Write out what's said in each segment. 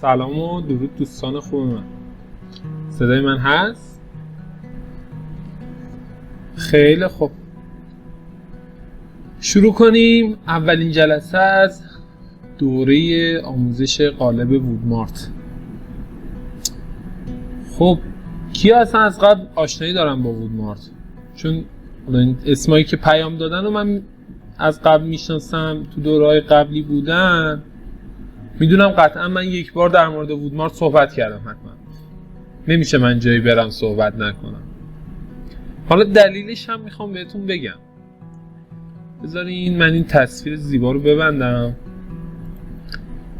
سلام و درود دوستان خوب من. صدای من هست؟ خیلی خوب. شروع کنیم اولین جلسه از دوره آموزش قالب وودمارت. خب کی اصلا از قبل آشنایی دارن با وودمارت؟ چون این اسمایی که پیام دادن رو من از قبل میشناسم، تو دوره‌های قبلی بودن، میدونم قطعا من یک بار در مورد وودمارت صحبت کردم. حتما نمیشه من جایی برم صحبت نکنم. حالا دلیلش هم میخوام بهتون بگم. بذارین من این تصویر زیبا رو ببندم،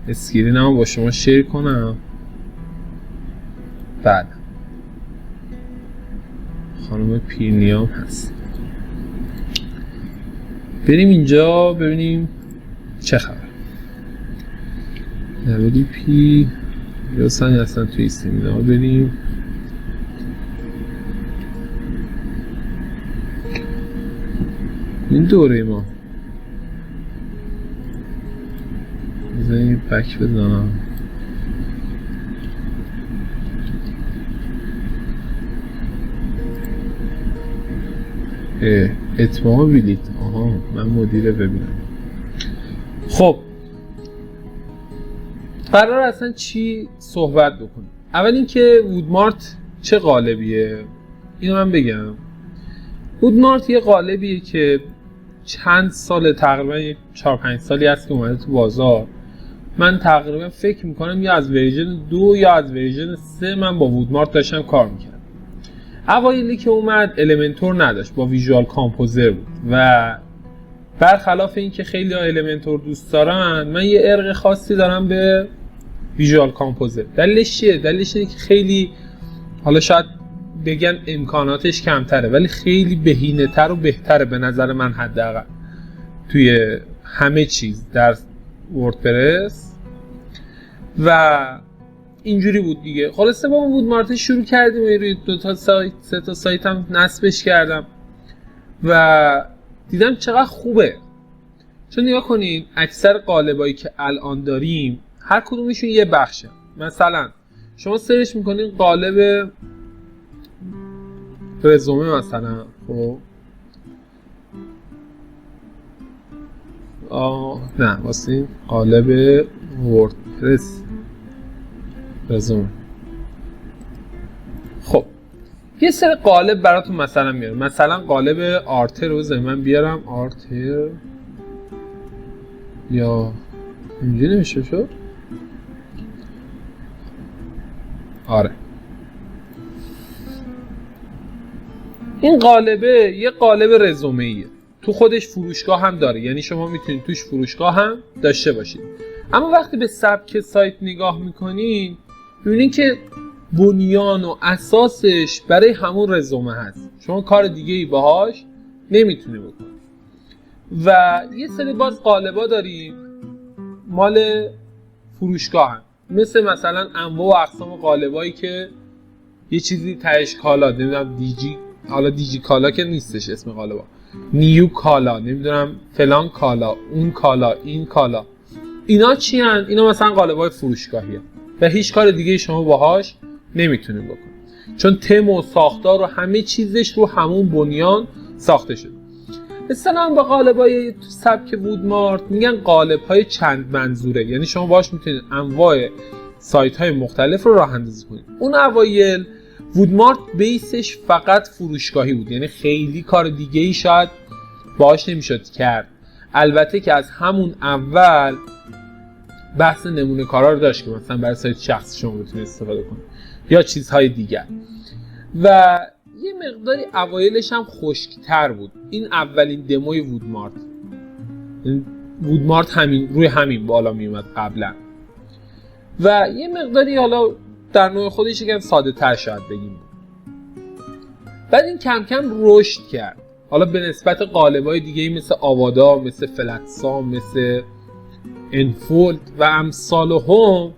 اسکرینمو با شما شیر کنم. بعد خانم پیرنیام هست. بریم اینجا ببینیم چه خبر. WP یا سنی اصلا توی سمینار بریم. این دوره ما بذاریم بک بزنم. اتمام بلیت. آها من مدیره ببینم. خب قرار اصلا چی صحبت بکنیم؟ اول اینکه وودمارت چه قالبیه اینو من بگم. وودمارت یه قالبیه که چند سال، تقریبا 4-5 سالی هست که اومده تو بازار. من تقریبا فکر میکنم یا از ورژن 2 یا از ورژن 3 من با وودمارت داشتم کار میکردم. اوایلی که اومد المنتور نداشت، با ویژوال کامپوزر بود و برخلاف این که خیلی ها المنتور دوست دارن، من یه ارق خاصی دارم به ویژوال کامپوزر. دلیلش چیه؟ دلیلش اینه که خیلی، حالا شاید بگن امکاناتش کمتره، ولی خیلی بهینه‌تر و بهتره به نظر من حداقل توی همه چیز در وردپرس. و اینجوری بود دیگه. خلاصه با اون وودمارت شروع کردیم، روی 2 تا سایت هم نصبش کردم و دیدم چقدر خوبه. چون نگاه کنین اکثر قالبایی که الان داریم هر کدومشون یه بخشه. مثلا شما سرچ میکنین قالب رزومه مثلا، خب نه واسه قالب وردپرس رزومه. خب یه سری قالب براتون مثلا میارم. مثلا قالب آرتر رو بذاریم من بیارم. آرتر یا اینجوری نمیشه شد؟ آره این قالبه یه قالب رزومه‌ایه، تو خودش فروشگاه هم داره، یعنی شما میتونید توش فروشگاه هم داشته باشید. اما وقتی به سبک سایت نگاه میکنین میبینین که بنیان و اساسش برای همون رزومه هست. شما کار دیگه ای باهاش نمیتونی بکنی. و یه سری باز قالبا داریم مال فروشگاه هم، مثلا انواع و اقسام قالبایی که یه چیزی تهش کالا، نمیدونم دیجی، حالا دیجی کالا که نیستش اسم قالبا، نیو کالا، نمیدونم فلان کالا، اون کالا، این کالا، اینا چی هن؟ اینا مثلا قالبای فروشگاهی هن و هیچ کار دیگه شما باهاش نمیتونید بکنید، چون تم و ساختار و همه چیزش رو همون بنیان ساخته شده. مثلا با قالبای سبک وودمارت میگن قالب‌های چند منظوره، یعنی شما باهاش میتونید انواع سایت‌های مختلف رو راه اندازی کنید. اون اوایل وودمارت بیسش فقط فروشگاهی بود، یعنی خیلی کار دیگه ای شاید باهاش نمیشد کرد. البته که از همون اول بحث نمونه کارا رو داشت که مثلا برای سایت شخصی شما بتونید استفاده کنید یا چیزهای دیگر. و یه مقداری اوایلش هم خشک‌تر بود. این اولین دموی وودمارت، وودمارت همین روی همین بالا می اومد قبلا و یه مقداری حالا در نوع خودش یکم ساده تر شاید بگیم. بعد این کم کم رشد کرد، حالا به نسبت قالب‌های دیگه‌ای مثل آوادا، مثل فلتسام، مثل انفولد و امثال هم.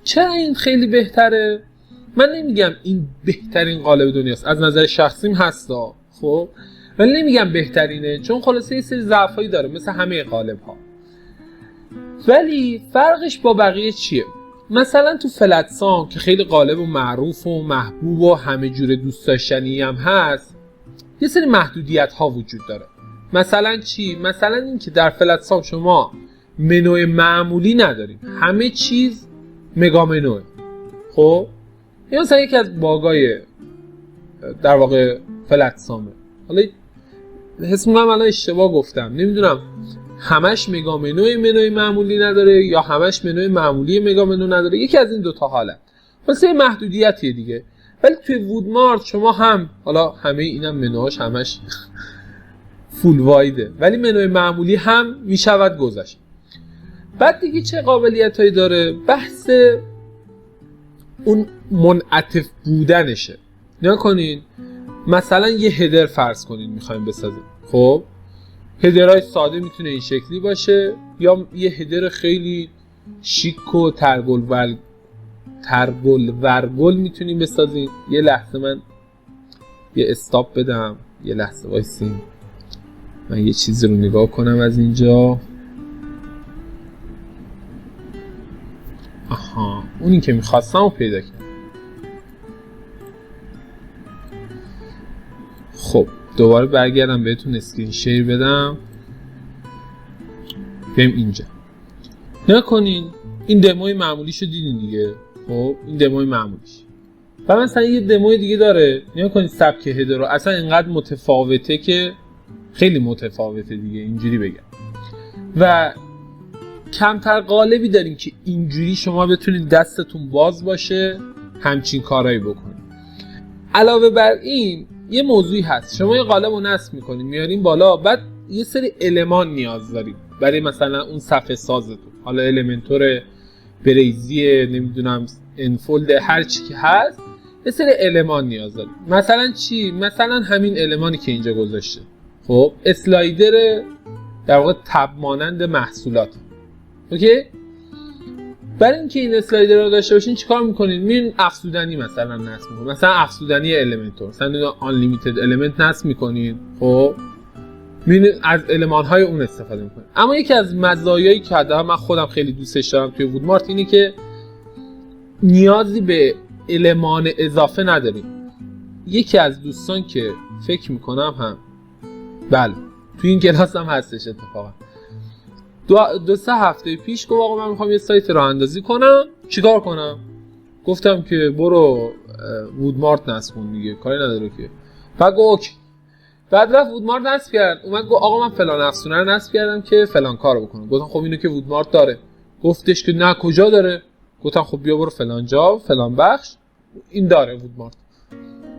چرا این خیلی بهتره؟ من نمیگم این بهترین قالب دنیاست، از نظر شخصیم هستا، خب ولی نمیگم بهترینه، چون خلاصه یه سری ضعفایی داره مثل همه قالب‌ها. ولی فرقش با بقیه چیه؟ مثلا تو فلتسام که خیلی غالب و معروف و محبوب و همه جور دوست داشتنی هم هست، یه سری محدودیت ها وجود داره. مثلا چی؟ مثلا این که در فلتسام شما منوی معمولی نداریم، همه چیز مگا منوه. خب این مثلا یکی از باگای در واقع فلتسامه. حالا حس می‌کنم الان اشتباه گفتم، نمیدونم همش مگا منوی معمولی نداره یا همش منوی معمولی مگا منو نداره، یکی از این دوتا حالت. واسه محدودیتیه دیگه. ولی توی وودمارت شما هم حالا همه اینم منوهاش همش فول وایده، ولی منوی معمولی هم میشود گذاشت. بعد دیگه چه قابلیتایی داره؟ بحث اون منعطف بودنشه. نگاه کنین مثلا یه هدر فرض کنین میخوایم بسازیم. خب هدرهای ساده میتونه این شکلی باشه یا یه هدر خیلی شیک و ترگل ورگل میتونیم بسازیم. یه لحظه من یه استاپ بدم، یه لحظه وایسین من یه چیزی رو نگاه کنم از اینجا. آها اونی که میخواستم رو پیدا کردم. خب دوباره برگردم بهتون اسکرین شیر بدم. بریم اینجا نگاه کنین، این دموی معمولیشو دیدین دیگه. خب این دموی معمولیش. و مثلا یه دموی دیگه داره، نگاه کنین سبک هدر رو اصلا اینقدر متفاوته که خیلی متفاوته دیگه، اینجوری بگم. و کمتر قالبی داریم که اینجوری شما بتونید دستتون باز باشه همچین کارایی بکنید. علاوه بر این یه موضوعی هست، شما یه قالب رو نصب میکنید میارین بالا، بعد یه سری المان نیاز دارید برای مثلا اون صفحه سازتون، حالا المنتور بریزی نمیدونم انفولد هر چی که هست، یه سری المان نیاز دارید. مثلا چی؟ مثلا همین المانی که اینجا گذاشته. خب اسلایدر در واقع تب مانند محصولات. اوکی؟ برای اینکه این اسلایدر رو داشته باشین چیکار میکنین؟ میرین افزودنی مثلا نصب میکنین، مثلا افزودنی المنتور، مثلا آنلیمیتد المنت نصب میکنین. خب میرین از المان‌های اون استفاده میکنین. اما یکی از مزایایی که حداقل من خودم خیلی دوستش دارم توی وودمارت اینه که نیازی به المان اضافه نداریم. یکی از دوستان که فکر میکنم هم بله توی این کلاس هم هستش اتفاقا، دو سه هفته پیش گفت آقا من میخوام یه سایت راه اندازی کنم، چیکار کنم؟ گفتم که برو وودمارت نصب کن دیگه، کاری نداره که. بعد گفت اوکی. بعد رفت وودمارت نصب کرد، اومد گفت آقا من فلان افزونه رو نصب کردم که فلان کارو بکنم. گفتم خب اینو که وودمارت داره. گفتش که نه کجا داره؟ گفتم خب بیا برو فلان جا فلان بخش این داره وودمارت.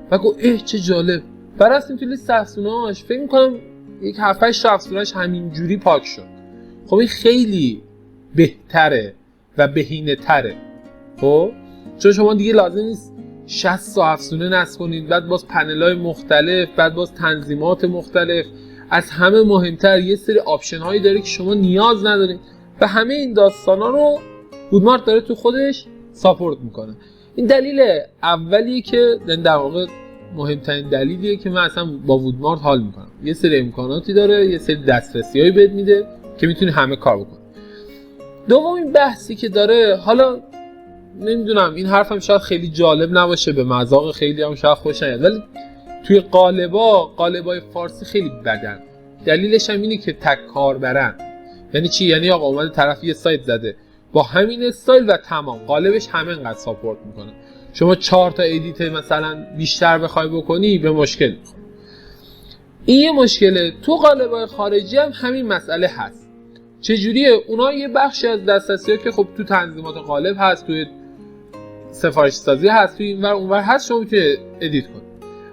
بعد گفت اه چه جالب. بعد رفتیم توی لیست افزونه‌هاش، فکر می‌کنم یک 7 8 افزونه‌اش همینجوری پاک شد. خب این خیلی بهتره و بهینه‌تره. خب چون شما دیگه لازم نیست 60 تا افزونه نصب کنید، بعد باز پنل‌های مختلف، بعد باز تنظیمات مختلف. از همه مهمتر یه سری آپشن هایی داره که شما نیاز ندارید و همه این داستانا رو وودمارت داره تو خودش ساپورت میکنه. این دلیل اولیه که در واقع مهمترین دلیلیه که من اصلا با وودمارت حال میکنم. یه سری امکاناتی داره، یه سری دسترسی‌هایی بهت میده که میتونی همه کار بکنی. دومین بحثی که داره، حالا نمیدونم این حرفم شاید خیلی جالب نباشه، به مذاق خیلی هم شاید خوش نیاد، ولی توی قالبای فارسی خیلی بدن. دلیلش هم اینه که تک کاربرن. یعنی چی؟ یعنی آقا اومده طرف یه سایت زده با همین استایل و تمام قالبش همینقدر ساپورت میکنه. شما 4 تا ادیت مثلا بیشتر بخوای بکنی به مشکل میخوره. این یه مشکله. تو قالب‌های خارجی هم همین مسئله هست. چجوریه؟ اونا یه بخشی از دسترسی‌ها که خب تو تنظیمات قالب هست، تو سفارش سازی هست، تو اینور اونور هست، شما میتونید ادیت کنید.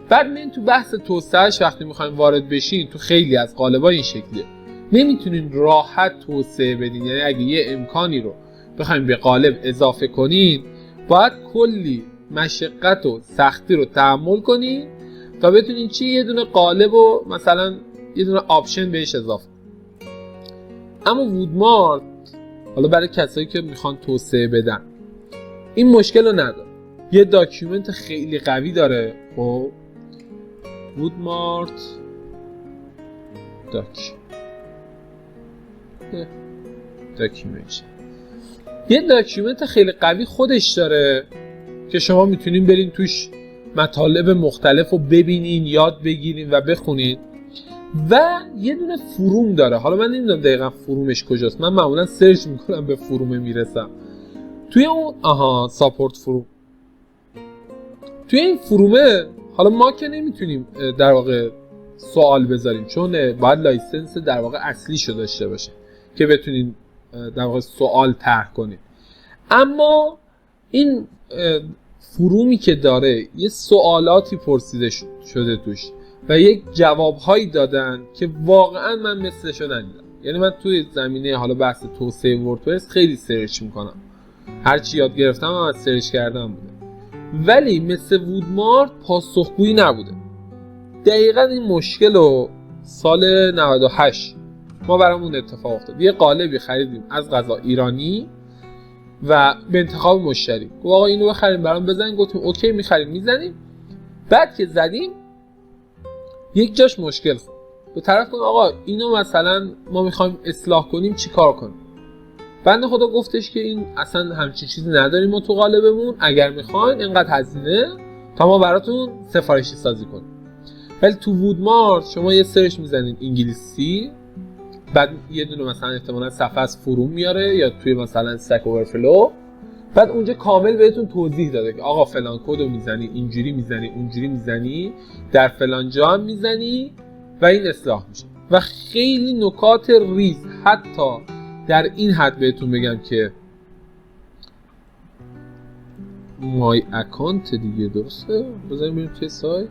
بعد میرین تو بحث توسعهش وقتی میخواین وارد بشین، تو خیلی از قالب‌ها این شکلیه. نمیتونین راحت توسعه بدین. یعنی اگه یه امکانی رو بخواید به قالب اضافه کنین، باید کلی مشقت و سختی رو تحمل کنین تا بتونین یه دونه قالب و مثلا یه دونه آپشن بهش اضافه. اما وودمارت حالا برای کسایی که میخوان توسعه بدن این مشکل رو نداره. یه داکیومنت خیلی قوی داره. خب وودمارت داکیومنت یه داکیومنت خیلی قوی خودش داره که شما میتونین برین توش مطالب مختلف رو ببینین، یاد بگیرین و بخونین. و یه دونه فروم داره. حالا من نمیدونم دقیقا فرومش کجاست، من معمولا سرچ میکنم به فروم میرسم. توی اون ساپورت فروم، توی این فرومه حالا ما که نمیتونیم در واقع سوال بذاریم، چون باید لایسنس در واقع اصلی شو داشته باشه که بتونین در واقع سوال طرح کنید. اما این فرومی که داره یه سوالاتی پرسیده شده توش و یک جوابهایی دادن که واقعا من مثلشو ندیدم. یعنی من توی زمینه حالا بحث توسعه وردپرس خیلی سرچ میکنم، هرچی یاد گرفتم هم از سرچ کردم بوده، ولی مثل وودمارت پاسخگویی نبوده. دقیقا این مشکل رو سال 98 ما برامون اتفاق افتاد. یه قالبی خریدیم از قضا ایرانی و به انتخاب مشتری گفت آقا اینو بخریم برام بزنین، گفتیم اوکی میخریم میزنیم. بعد که زدیم یک جاش مشکل خورد، به طرف گفت آقا اینو مثلا ما میخوایم اصلاح کنیم چی کار کنیم؟ بنده خدا گفتش که این اصلا همچین چیزی نداریم ما تو قالبمون، اگر میخواین اینقدر هزینه تا ما براتون سفارشی سازی کنیم. ولی تو وودمارت شما یه سرچ میزنین انگلیسی، بعد یه دونه مثلا احتمالاً صفحه از فروم میاره یا توی مثلا استک اورفلو، بعد اونجا کامل بهتون توضیح داده که آقا فلان کدو میزنی، اینجوری میزنی، اونجوری میزنی، در فلان جا هم میزنی و این اصلاح میشه. و خیلی نکات ریز، حتی در این حد بهتون بگم که مای اکانت دیگه درسته؟ بذاریم بریم توی سایت،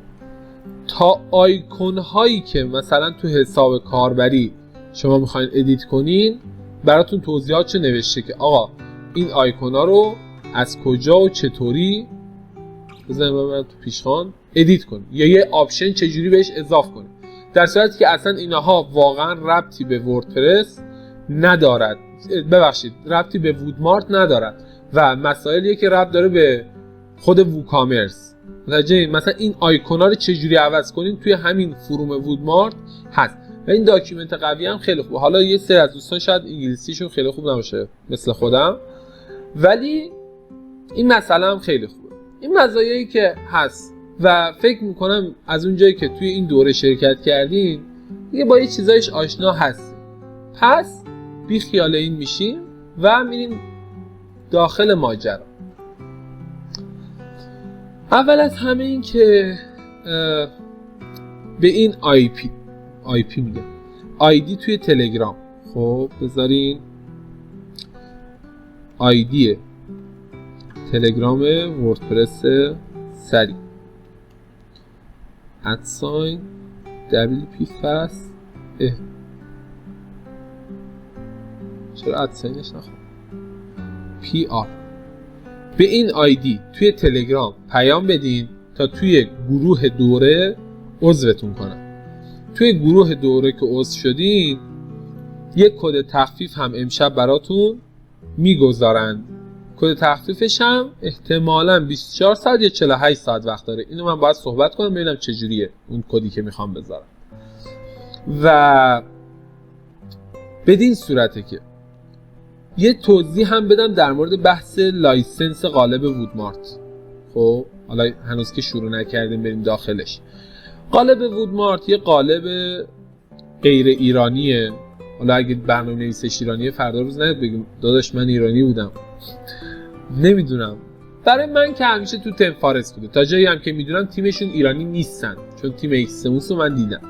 تا آیکون هایی که مثلا تو حساب کاربری شما میخواین ادیت کنین براتون توضیحاتشو نوشته که آقا این آیکون ها رو از کجا و چطوری بذاریم تو پیشخوان ادیت کنین یا یه آپشن چجوری بهش اضافه کنین، در صورتی که اصلا اینها واقعا ربطی به وردپرس ندارد، ببخشید ربطی به وودمارت ندارد و مسائلیه که ربط داره به خود ووکامرس. مثلا این آیکونا رو چجوری عوض کنین توی همین فروم وودمارت هست و این داکیومنت قوی هم خیلی خوبه. حالا یه سری از دوستان شاید انگلیسیشون خیلی خوب نباشه مثل خودم، ولی این مسئله هم خیلی خوبه. این مزایایی که هست و فکر میکنم از اونجایی که توی این دوره شرکت کردین دیگه با یه چیزایش آشنا هستیم، پس بی خیال این میشیم و میریم داخل ماجرا. اول از همه این که به این آی پی میگم آیدی توی تلگرام، خب بذارین آیدی تلگرام وردپرس سری @WP_fast چرا ادساینش نخوام PR. به این آیدی توی تلگرام پیام بدین تا توی گروه دوره عضوتون کنن. توی گروه دوره که عضو شدین یک کد تخفیف هم امشب براتون میگذارن. کد تخفیفش هم احتمالاً 24 ساعت یا 48 ساعت وقت داره. اینو من باید صحبت کنم ببینم چجوریه اون کدی که میخوام بذارم. و بدین صورته که یه توضیح هم بدم در مورد بحث لایسنس قالب وودمارت. خب حالا هنوز که شروع نکردیم بریم داخلش. قالب وودمارت یه قالب غیر ایرانیه. حالا اگه برنامه نویسش ایرانیه فردا روز نهید بگیم داداش من ایرانی بودم. نمیدونم، برای من که همیشه تو تیم فارس بوده، تا جایی هم که میدونم تیمشون ایرانی نیستن، چون تیم ایکسموس رو من دیدم.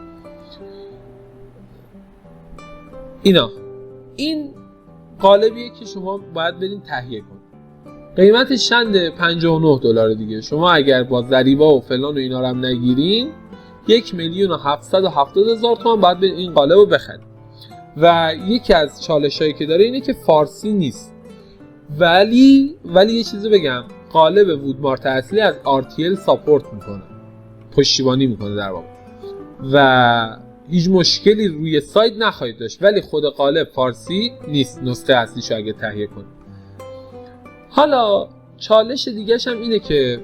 این قالبیه که شما باید برین تهیه کنید. قیمتش چنده؟ $59 دیگه. شما اگر با ضریبا و فلان و اینا رو هم نگیرین 1,770,000 تومان باید برین این قالب رو بخرید. و یکی از چالشایی که داره اینه که فارسی نیست. ولی یه چیزی بگم، قالب وودمارت اصلی از RTL ساپورت میکنه، پشتیبانی میکنه در واقع و هیچ مشکلی روی سایت نخواهید داشت، ولی خود قالب فارسی نیست نسخه اصلیشو اگه تهیه کنید. حالا چالش دیگه‌ش هم اینه که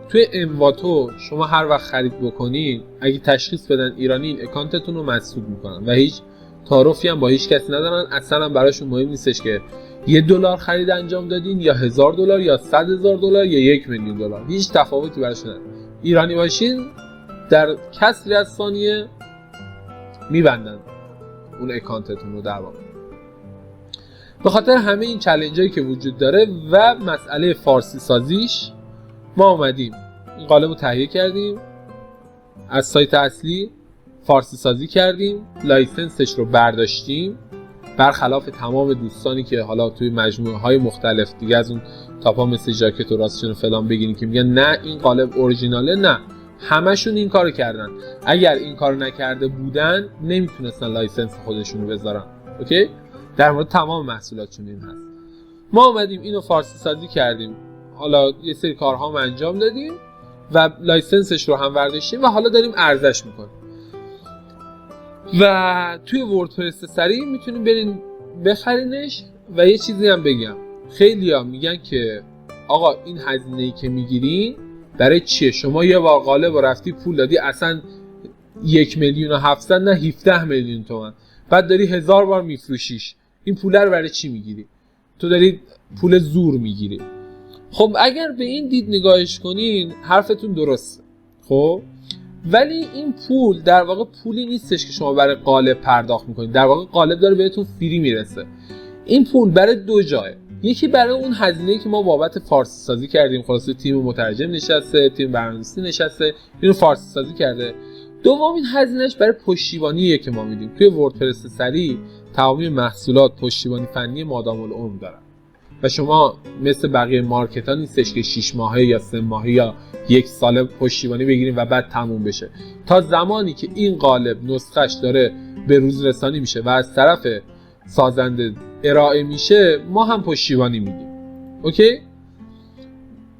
توی انواتو شما هر وقت خرید بکنید اگه تشخیص بدن ایرانی این اکانتتون رو مسدود میکنن و هیچ تعارفی هم با هیچ کسی ندارن. اصلا هم براشون مهم نیستش که $1 خرید انجام دادین یا $1000 یا $100,000 یا $1,000,000، هیچ تفاوتی براش نداره. ایرانی باشین در کسری از ثانیه میبندن اون اکانتتون رو در واقع. به خاطر همه این چالنجایی که وجود داره و مسئله فارسی سازیش ما اومدیم این قالب رو تهیه کردیم، از سایت اصلی فارسی سازی کردیم، لایسنسش رو برداشتیم، برخلاف تمام دوستانی که حالا توی مجموعه های مختلف دیگه از اون تاپا مثل جاکت و راستشون و فلان بگیرین که میگن نه این قالب اورجیناله، نه، همشون این کارو کردن. اگر این کارو نکرده بودن نمیتونستن لایسنس خودشونو بذارن. اوکی؟ در مورد تمام محصولاتشون این هست. ما اومدیم اینو فارسی سازی کردیم، حالا یه سری کارها هم انجام دادیم و لایسنسش رو هم برداشتیم و حالا داریم ارزش میکنیم. و توی وردپرس سریع میتونیم برین بخرینش. و یه چیزی هم بگم، خیلی‌ها میگن که آقا این هزینه‌ای که میگیرین برای چیه؟ شما یه بار قالب رفتی پول دادی اصلا 1,700,000 نه 17,000,000 تومان، بعد داری 1000 بار میفروشیش، این پول رو برای چی میگیری؟ تو داری پول زور میگیری. خب اگر به این دید نگاهش کنین حرفتون درسته، خب ولی این پول در واقع پولی نیستش که شما برای قالب پرداخت میکنید، در واقع قالب داره بهتون فری میرسه. این پول برای دو جایه، یکی برای اون هزینه‌ای که ما بابت فارسی سازی کردیم، خلاصه تیم مترجم نشسته، تیم برنامه‌نویسی نشسته، اینو فارسی سازی کرده. دوم این هزینهش برای پشتیبانیه که ما میدیم. توی وردپرس سریع تمامی محصولات پشتیبانی فنی مادام العمر دارن و شما مثل بقیه مارکت ها نیستش که 6 ماهه یا 3 ماهه یا 1 سال پشتیبانی بگیریم و بعد تموم بشه. تا زمانی که این قالب نسخش داره به روز رسانی میشه و از طرف سازنده ارائه میشه ما هم پشتیبانی میدیم. اوکی؟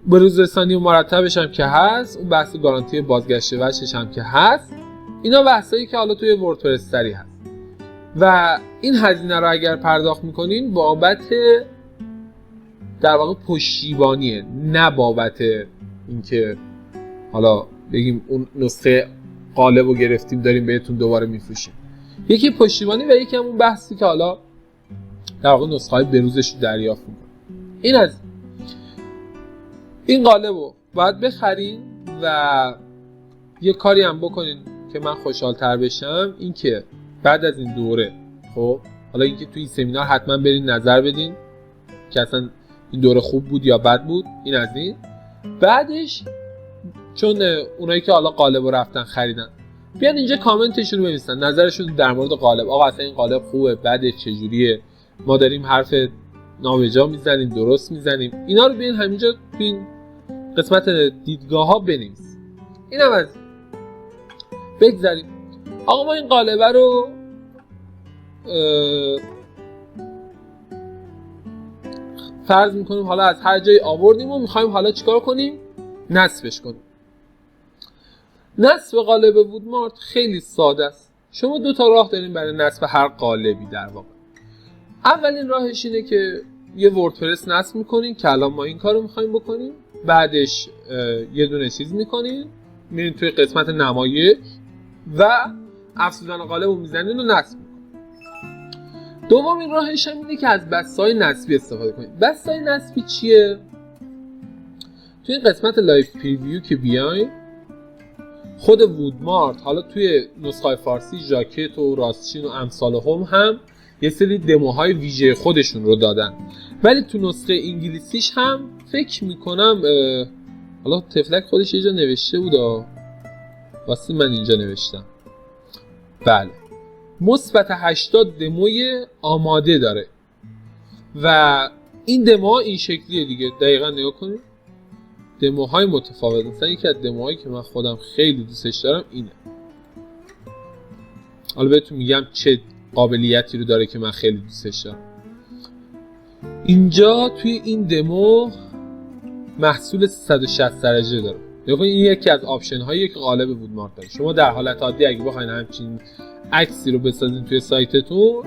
به روز رسانی و مرتبش هم که هست، اون بحث گارانتی بازگشت وجهش هم که هست، اینا بحثایی که حالا توی وردپرس سریع هست. و این هزینه رو اگر پرداخت میکنین بابت در واقع پشتیبانیه، نه بابت اینکه حالا بگیم اون نسخه قالب رو گرفتیم داریم بهتون دوباره میفروشیم. یکی پشتیبانی و یکی هم اون بحثی که حالا در واقع نسخه های بروزش رو دریافت میکنه. این از این قالب رو باید بخرین و یه کاری هم بکنین که من خوشحال تر بشم، این که بعد از این دوره، خب حالا اینکه توی این سمینار حتما برین نظر بدین که اصلا این دوره خوب بود یا بد بود، این از این. بعدش چون اونایی که حالا قالب رو رفتن خریدن بیان اینجا کامنتشون رو بنویسن، نظرشون در مورد قالب، آقا اصلا این قالب خوبه، بده، چجوریه، ما داریم حرف نابجا میزنیم، درست میزنیم، اینا رو بیان همینجا توی این قسمت دیدگاه ها بنویس. این هم از بگذاریم. آقا ما این قالبه رو فرض میکنیم حالا از هر جایی آوردیم و میخوایم حالا چیکار کنیم؟ نصبش کنیم. نصب قالب وودمارت خیلی ساده است. شما دو تا راه دارین برای نصب هر قالبی در واقع. اولین راهش اینه که یه وردپرس نصب میکنین که الان ما این کارو میخوایم بکنیم. بعدش یه دونه چیز میکنین، میرین توی قسمت نمایش و افزودن قالب رو میزنین و نصب میکنین. دومین راهش هم اینه که از بسته‌های نصبی استفاده کنید. بسته‌های نصبی چیه؟ توی قسمت لایف پریویو که بیاین، خود وودمارت حالا توی نسخه فارسی ژاکت و راستچین و امثال هم یه سری دموهای ویژه خودشون رو دادن، ولی تو نسخه انگلیسیش هم فکر میکنم حالا تفلک خودش یه جا نوشته بود، واسه من اینجا نوشتم، بله، مثبت 80 دموی آماده داره و این دموها این شکلیه دیگه. دقیقا نگاه کنید، دموهای متفاوت. مثلا یکی از دموهایی که من خودم خیلی دوستش دارم اینه. حالا بهتون میگم چه قابلیتی رو داره که من خیلی دوستش دارم. اینجا توی این دمو محصول 360 درجه داره. نگاه این یکی از آپشن هایی که قالب وودمارت داره. شما در حالت عادی اگه بخواید همچین عکسی رو بسازین توی سایتتون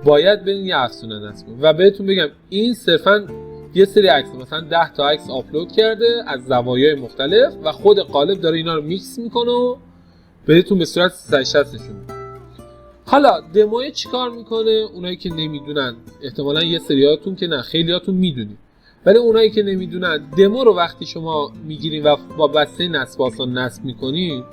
باید برین یه افزونه نصب کنید و بهتون بگم این صرفاً یه سری عکس، مثلا 10 تا عکس آپلود کرده از زوایای مختلف و خود قالب داره اینا رو میکس میکنه و بهتون به صورت 360 نشون میده. حالا دمو چیکار میکنه؟ اونایی که نمیدونن، احتمالاً یه سریاتون که نه، خیلیاتون میدونید، ولی اونایی که نمیدونن، دمو رو وقتی شما میگیرین و با بسته نصب آسان نصب میکنین،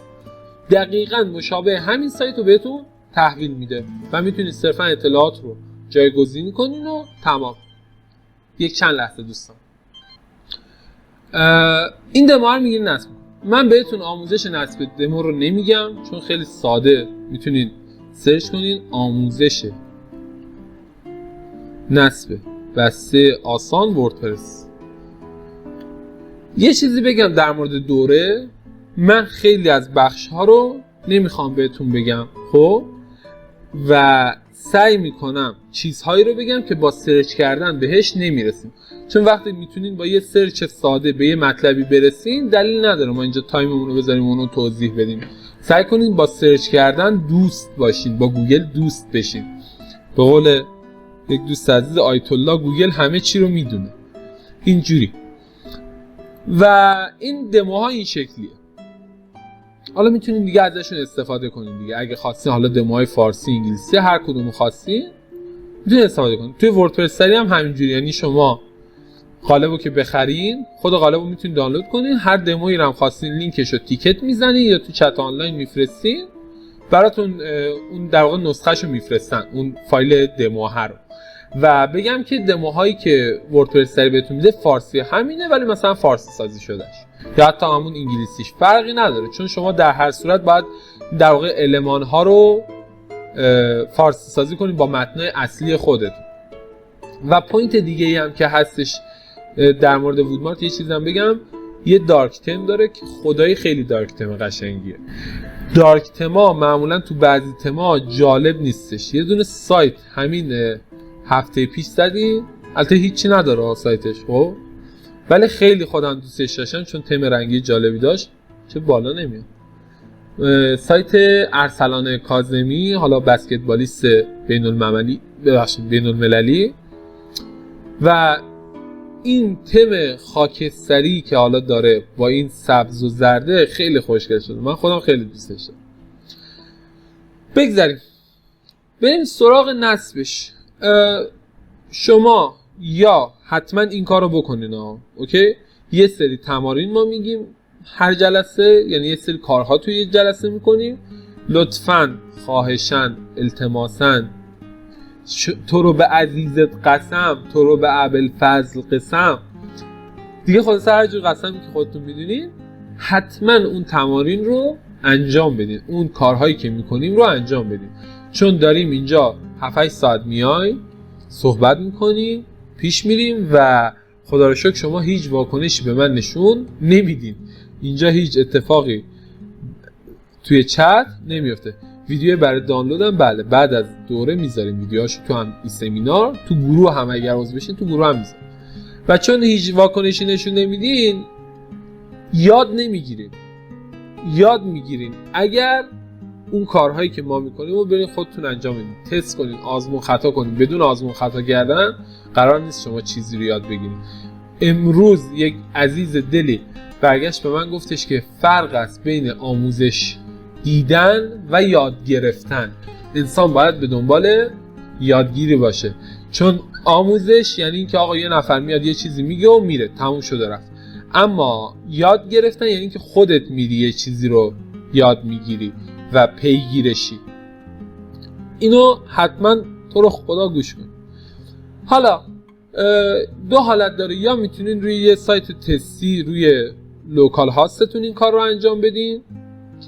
دقیقاً مشابه همین سایت رو بهتون تحویل میده و میتونید صرفا اطلاعات رو جایگزین کنین و تمام. یک چند لحظه دوستان، این دمو رو میگیرین نصب. من بهتون آموزش نصب دمو رو نمیگم چون خیلی ساده، میتونید سرچ کنین آموزش نصب بسته آسان وردپرس. یه چیزی بگم در مورد دوره، من خیلی از بخش ها رو نمیخوام بهتون بگم خب، و سعی میکنم چیزهایی رو بگم که با سرچ کردن بهش نمیرسیم، چون وقتی میتونین با یه سرچ ساده به یه مطلبی برسین دلیل نداره ما اینجا تایممون رو بذاریم اونو توضیح بدیم. سعی کنین با سرچ کردن دوست باشین، با گوگل دوست بشین. به قول یک دوست عزیز آیت الله، گوگل همه چی رو میدونه. اینجوری. و این دموها این شکلیه. حالا میتونین دیگه ازشون استفاده کنین دیگه، اگه خواستین حالا دموهای فارسی، انگلیسی، هر کدومو خواستین میتونین استفاده کنین. توی وردپرس هم همینجوری، یعنی شما قالبو که بخرین، خود قالبو میتونین دانلود کنین، هر دمویی رو هم خواستین لینکشو تیکت میزنین یا تو چت آنلاین میفرستین، براتون اون در واقع نسخهشو میفرستن، اون فایل دمو رو. و بگم که دموهایی که وردپرس بهتون میده فارسی همینه، ولی مثلا فارسی سازی شدهش یا حتی همون انگلیسیش فرقی نداره، چون شما در هر صورت باید در واقع المان ها رو فارسی سازی کنید با متنای اصلی خودتون. و پوینت دیگه ای هم که هستش در مورد وودمارت، یه چیزم بگم، یه دارک تم داره که خدایی خیلی دارک تم قشنگیه. دارک تما معمولا تو بعضی تما جالب نیستش. یه دونه سایت همین هفته پیش زدی، البته هیچی نداره سایتش خب، ولی خیلی خودم دوستش داشتم چون تم رنگی جالبی داشت. چه بالا نمیاد. سایت ارسلان کاظمی، حالا بسکتبالیست بین المللی، و این تم خاکستری که حالا داره با این سبز و زرده خیلی خوشگل شده، من خودم خیلی دوستش دارم. بگذاریم بریم سراغ نصبش. شما یا حتما این کار رو بکنین اوکی، یه سری تمارین ما میگیم هر جلسه، یعنی یه سری کارها توی یه جلسه میکنیم. لطفاً خواهشاً التماساً تو رو به عزیزت قسم، تو رو به ابوالفضل قسم، دیگه خلاص هر جور قسمی که خودتون میدونین، حتما اون تمارین رو انجام بدین، اون کارهایی که میکنیم رو انجام بدین، چون داریم اینجا 7-8 ساعت میای صحبت میکنیم، پیش میریم و خدا رو شکر شما هیچ واکنشی به من نشون نمیدین. اینجا هیچ اتفاقی توی چت نمیفته. ویدیو برای دانلود هم بله بعد از دوره میذاریم ویدیوهاشو تو هم سمینار، تو گروه هم اگر عضو بشین تو گروه هم میذاریم. و چون هیچ واکنشی نشون نمیدین یاد نمیگیرین. یاد میگیرین اگر اون کارهایی که ما میکنیم رو برین خودتون انجام بدین، تست کنین، آزمون خطا کنین. بدون آزمون خطا کردن قرار نیست شما چیزی رو یاد بگیرین. امروز یک عزیز دلی برگشت به من گفتش که فرق است بین آموزش دیدن و یاد گرفتن. انسان باید به دنبال یادگیری باشه، چون آموزش یعنی این که آقا یه نفر میاد یه چیزی میگه و میره، تموم شده رفت. اما یاد گرفتن یعنی که خودت میری یه چیزی رو یاد میگیری و پیگیرشی. اینو حتما تو رو خدا گوش کن. حالا دو حالت داره، یا میتونین روی یه سایت تستی روی لوکال هاستتون این کار رو انجام بدین،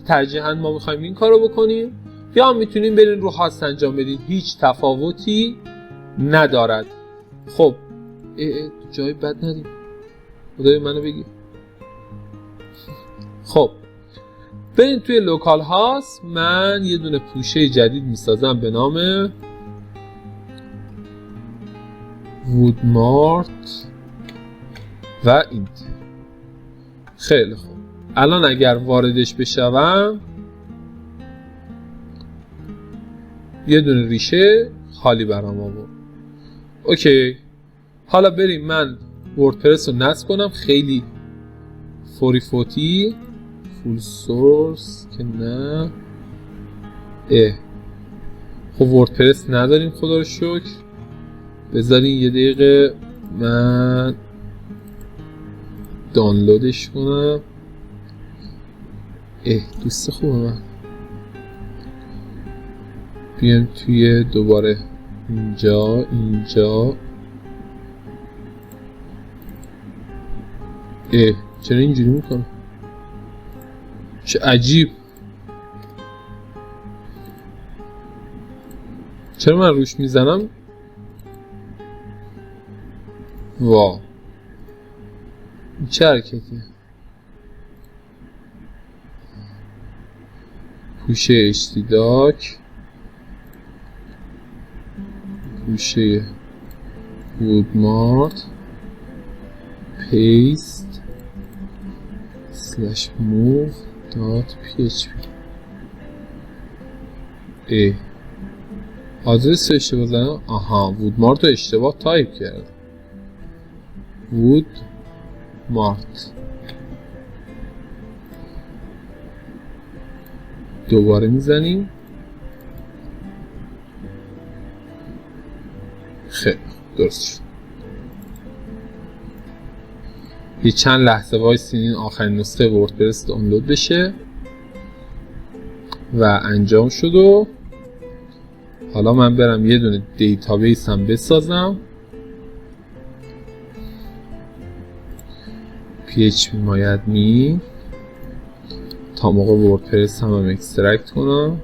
ترجیحاً ما میخوایم این کار رو بکنیم، یا میتونین برین رو هاست انجام بدین، هیچ تفاوتی ندارد. خب جای بد ندیم، خدای منو بگی. خب برین توی لوکال هاست. من یه دونه پوشه جدید میسازم به نام وودمارت و اینت. خیلی خوب، الان اگر واردش بشوم یه دونه ریشه خالی برام آورد. اوکی، حالا بریم من وردپرس رو نصب کنم. خیلی فوری فوتی، فول سورس که نه، خب وردپرس نداریم خدا رو شکر. بذارین یه دقیقه من دانلودش کنم. دوست خوبه من. بیایم توی دوباره اینجا چرا اینجوری میکنه؟ چه عجیب. چرا من روش میزنم؟ وا چه حرکتیه؟ پوشه اشتیداک، پوشه وودمارت، پیست سلش موو دات پی اچ پی. آدرس رو اشتباه زدم. آها وودمارت رو اشتباه تایپ کرد. وودمارت دوباره میزنیم. خیلی درست شد. یه چند لحظه وایسین آخرین نسخه وردپرس دانلود بشه و انجام شد. و حالا من برم یه دونه دیتابیس هم بسازم. php myadmin تا موقع وردپرس هم اکسترکت کنم.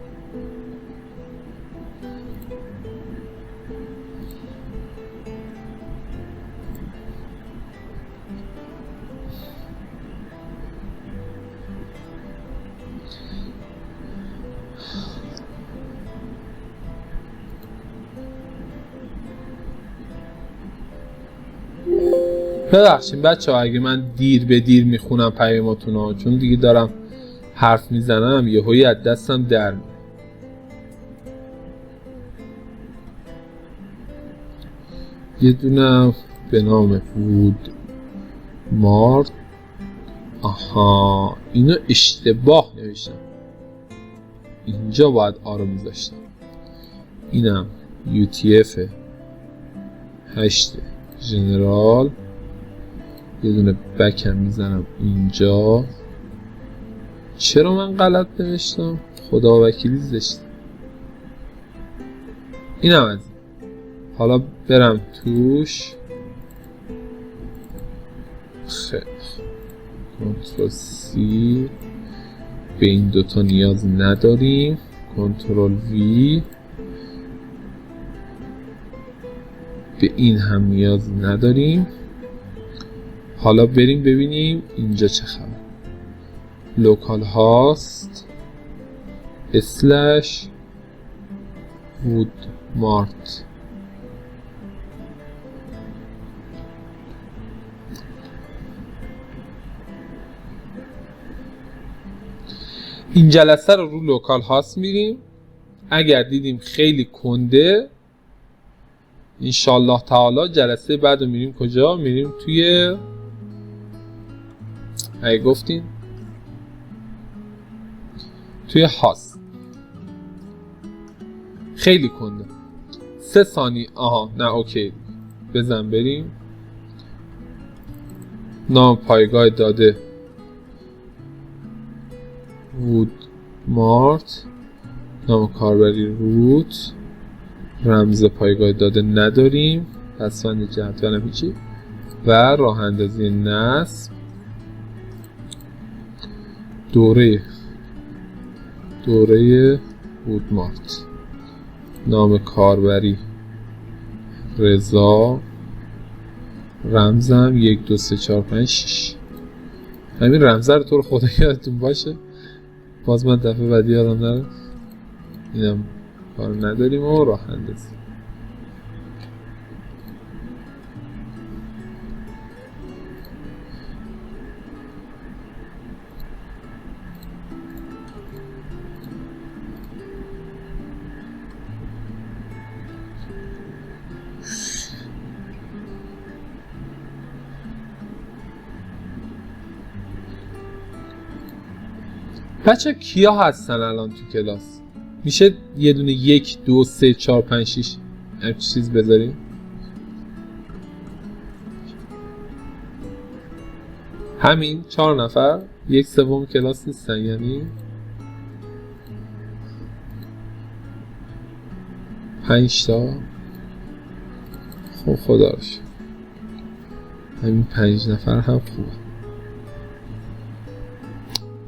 ببخشید بچه ها اگه من دیر به دیر میخونم پیاماتون ها، چون دیگه دارم حرف میزنم یهویی از دستم در میره. یه دونه به نام وودمارت. آها اینو اشتباه نوشتم، اینجا باید آرو میذاشتم. اینم UTF 8 جنرال. یه دونه بک هم میزنم اینجا. چرا من غلط نوشتم؟ خدا وکیلی زشت. اینم از حالا برم توش. خیلی کنترل سی. به این دوتا نیاز نداریم. کنترل وی. به این هم نیاز نداریم. حالا بریم ببینیم اینجا چه خبر. لوکال هاست اسلش وودمارت. این جلسه رو لوکال هاست میریم. اگر دیدیم خیلی کنده انشالله تعالی جلسه بعد رو میریم کجا؟ میریم توی اگه گفتین توی هاست. خیلی کنده 3 ثانیه. آها نه اوکی بزن بریم. نام پایگاه داده وودمارت. نام کاربری روت. رمز پایگاه داده نداریم. پسوند جدول هم هیچی. و راه اندازی نصب. دوره وودمارت. نام کاربری رضا. رمزم 1 2 3 4 5 6. همین رمزه رو تو رو خدا یادتون باشه. باز من دفعه بعدی یادم نره. اینم کار نداریم و راه اندازی. بچه کیا هستن الان تو کلاس؟ میشه یه دونه 1 2 3 4 5 6 هر چیز بذاریم. همین 4 نفر 1/3 کلاس نیستن، یعنی 5 تا. خب خدا رو شکر همین 5 نفر هم خوبه.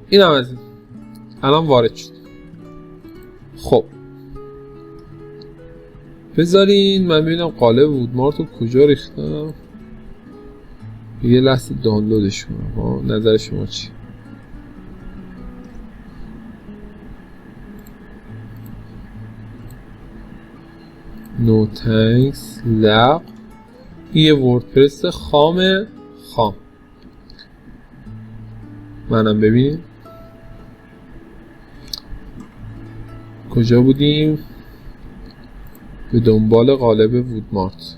این هم از این الان وارد شد. خب بذارین من ببینم قالب وودمارت رو کجا ریختم. یه لحظه دانلودش کنم. نظر شما چی؟ نو تانکس لق. این یه وردپرس خام. منم ببینیم کجا بودیم. به دنبال قالب وودمارت.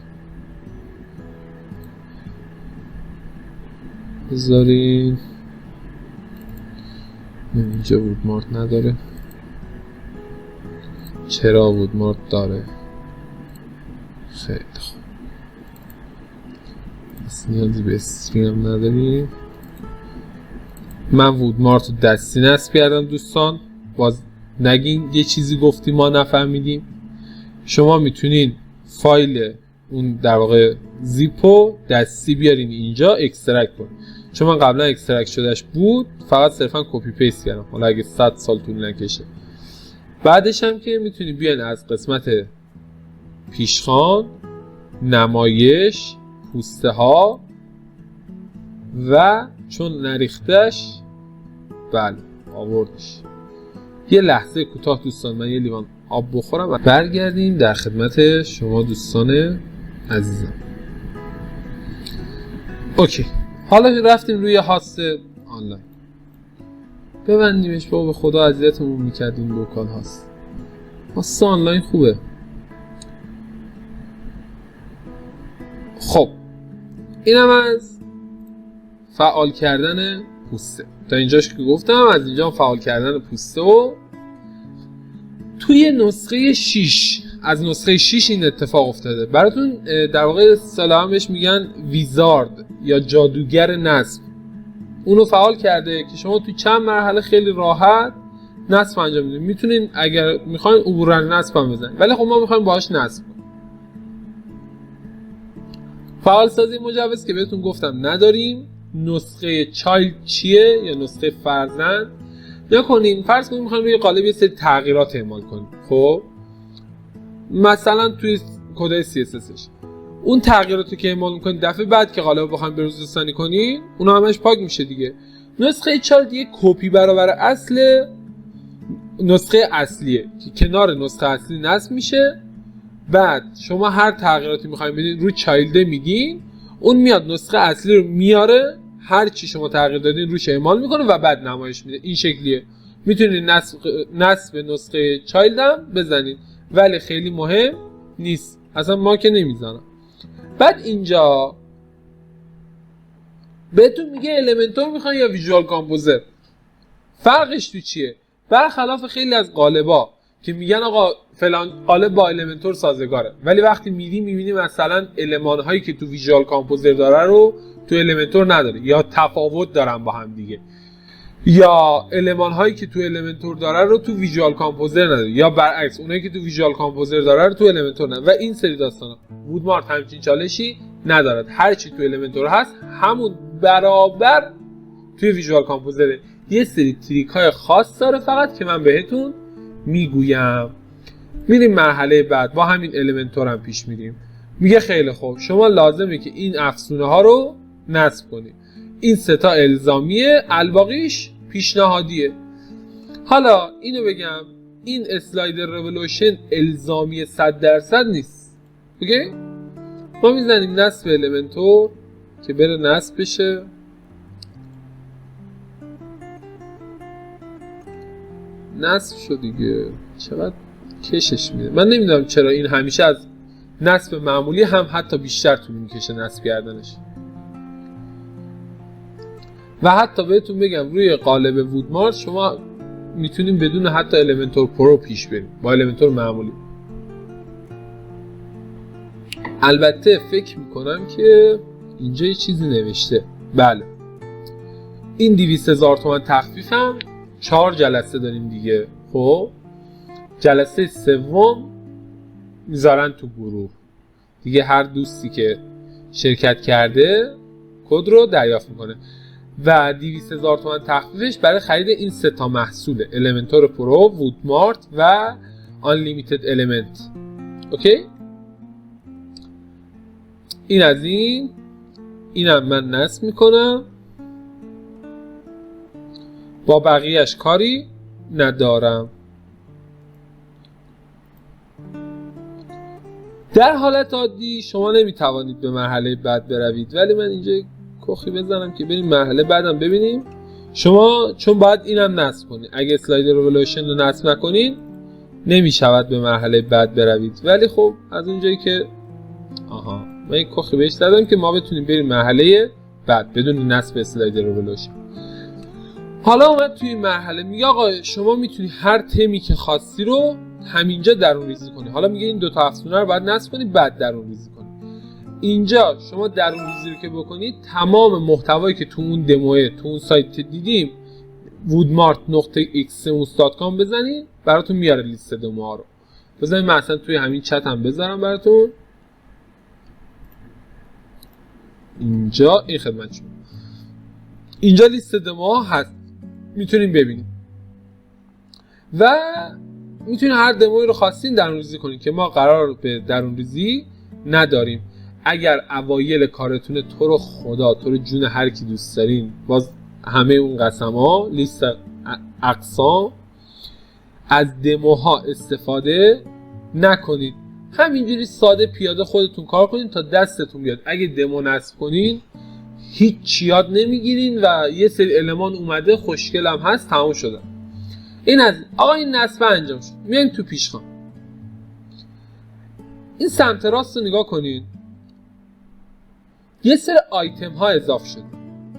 بذارین اینجا وودمارت نداره. چرا وودمارت داره؟ خیلی خوب. پس نیازی به استریم نداریم. من وودمارت رو دستی نصب کردم دوستان. باز نگین یه چیزی گفتیم ما نفهمیدیم. شما میتونین فایل اون در واقع زیپو دستی بیارین اینجا اکسترکت کنین. چون من قبلا اکسترکت شدهش بود، فقط صرفا کپی پیست کردم. حالا اگه 100 سال طول نکشه. بعدش هم که میتونین بیاین از قسمت پیشخوان، نمایش، پوسته ها و چون نریختش بله آوردش. یه لحظه کوتاه دوستان من یه لیوان آب بخورم و برگردیم در خدمت شما دوستان عزیزم. اوکی حالا رفتیم روی هاست آنلاین. ببندیمش بابا، به خدا اذیتمون میکردیم لوکال هاست. هاست آنلاین خوبه. خب اینم از فعال کردن پوسته. تا اینجاش که گفتم از اینجا فعال کردن پوسته و توی نسخه 6 از نسخه 6 این اتفاق افتاده براتون. در واقع اصطلاحاً بهش میگن ویزارد یا جادوگر نصب. اونو فعال کرده که شما توی چند مرحله خیلی راحت نصب انجام بدید. میتونین اگر میخواین عبور نصب هم بزنید، ولی خب ما میخوایم باهاش نصب کنیم. فعال سازی مجوز که بهتون گفتم نداریم. نسخه چایلد چیه یا نسخه فرزند نکنین. فرض کنیم میخوایم روی قالب یه سری تغییرات اعمال کنیم. خب مثلا توی کد CSSش اون تغییراتی که اعمال میکنید دفعه بعد که قالب بخوایم بروزرسانی کنین اون همش پاک میشه دیگه. نسخه چایلد یه کپی برابر اصل نسخه اصلیه که کنار نسخه اصلی نصب میشه. بعد شما هر تغییراتی میخواین بدین روی چایلد میگین، اون میاد نسخه اصلی رو میاره، هر چی شما تغییر دادین روش اعمال میکنه و بعد نمایش میده. این شکلیه. میتونید نصب نسخه چایلد هم بزنید، ولی خیلی مهم نیست. اصلا ما که نمیزنم. بعد اینجا بهتون میگه المنتور میخواین یا ویژوال کامپوزر. فرقش تو چیه؟ برخلاف خیلی از قالبا که میگن آقا فلان قالب با المنتور سازگاره، ولی وقتی میبینی مثلا المان هایی که تو ویژوال کامپوزر داره رو تو المنتور نداره یا تفاوت دارن با هم دیگه، یا المان هایی که تو المنتور داره رو تو ویژوال کامپوزر نداره، یا برعکس اونایی که تو ویژوال کامپوزر داره رو تو المنتور نداره. و این سری داستانا وودمارت همچین چالشی ندارد. هر چی تو المنتور هست همون برابر توی ویژوال کامپوزر. یه سری تریک های خاص داره فقط که من بهتون میگویم. میریم مرحله بعد، با همین المنتور هم پیش میریم. میگه خیلی خوب شما لازمه که این افزونه ها رو نصب کنید. این سه تا الزامیه، الباقیش پیشنهادیه. حالا اینو بگم، این اسلایدر رولوشن الزامی 100% نیست. اوکی؟ ما میزنیم نصب المنتور که بره نصب بشه. نصب شد دیگه. چقدر کشش میده. من نمیدونم چرا این همیشه از نصب معمولی هم حتی بیشتر طول میکشه نصب کردنش. و حتی بهتون بگم روی قالب وودمارت شما میتونیم بدون حتی المنتور پرو پیش بریم با المنتور معمولی. البته فکر میکنم که اینجا یه چیزی نوشته. بله این 200,000 تومان تخفیف هم 4 جلسه داریم دیگه. خب جلسه سوم میذارن تو گروه دیگه، هر دوستی که شرکت کرده کد رو دریافت میکنه و 200,000 تومان تخفیفش برای خرید این 3 تا محصوله: المنتور پرو، وودمارت و آنلیمیتد المنت. اوکی، این از اینم من نصب میکنم، با بقیهش کاری ندارم. در حالت عادی شما نمیتوانید به مرحله بعد بروید، ولی من اینجا کخی بزنم که بریم مرحله بعدم ببینیم. شما چون باید اینم نصب کنید، اگه اسلاید ریولوشن رو نصب نکنید نمیشود به مرحله بعد بروید. ولی خب از اونجایی که من یک کخی بهش زدم که ما بتونیم بریم مرحله بعد بدون نصب اسلاید ریولوشن. حالا اومد توی مرحله میگه آقا شما میتونی هر تمی که خواستی رو همینجا درون ریزی کنی. حالا میگه این 2 تا افزونه رو باید نصب کنی بعد درون ریزی کنی. اینجا شما درون ریزی رو که بکنید تمام محتوایی که تو اون دموه تو اون سایت دیدیم woodmart.xemus.com بزنید براتون میاره لیست دموها رو. بزنید من اصلا توی همین چت هم بذارم براتون. اینجا این خدمت شما، اینجا لیست دموها هست، میتونین ببینید و میتونین هر دمویی رو خواستین درون ریزی کنین که ما قرار به درون ریزی نداریم. اگر اوایل کارتونه تو رو خدا تو رو جون هر کی دوست دارین باز همه اون قسم‌ها لیست اقسام از دموها استفاده نکنید. همینجوری ساده پیاده خودتون کار کنین تا دستتون بیاد. اگه دمو نصب کنین هیچ یاد نمیگیرین و یه سری المان اومده خوشگل هم هست تمام شده. این از آقا این نصب انجام شد. میایم تو پیشخوان، این سمت راست رو نگاه کنین، یه سری آیتم ها اضافه شده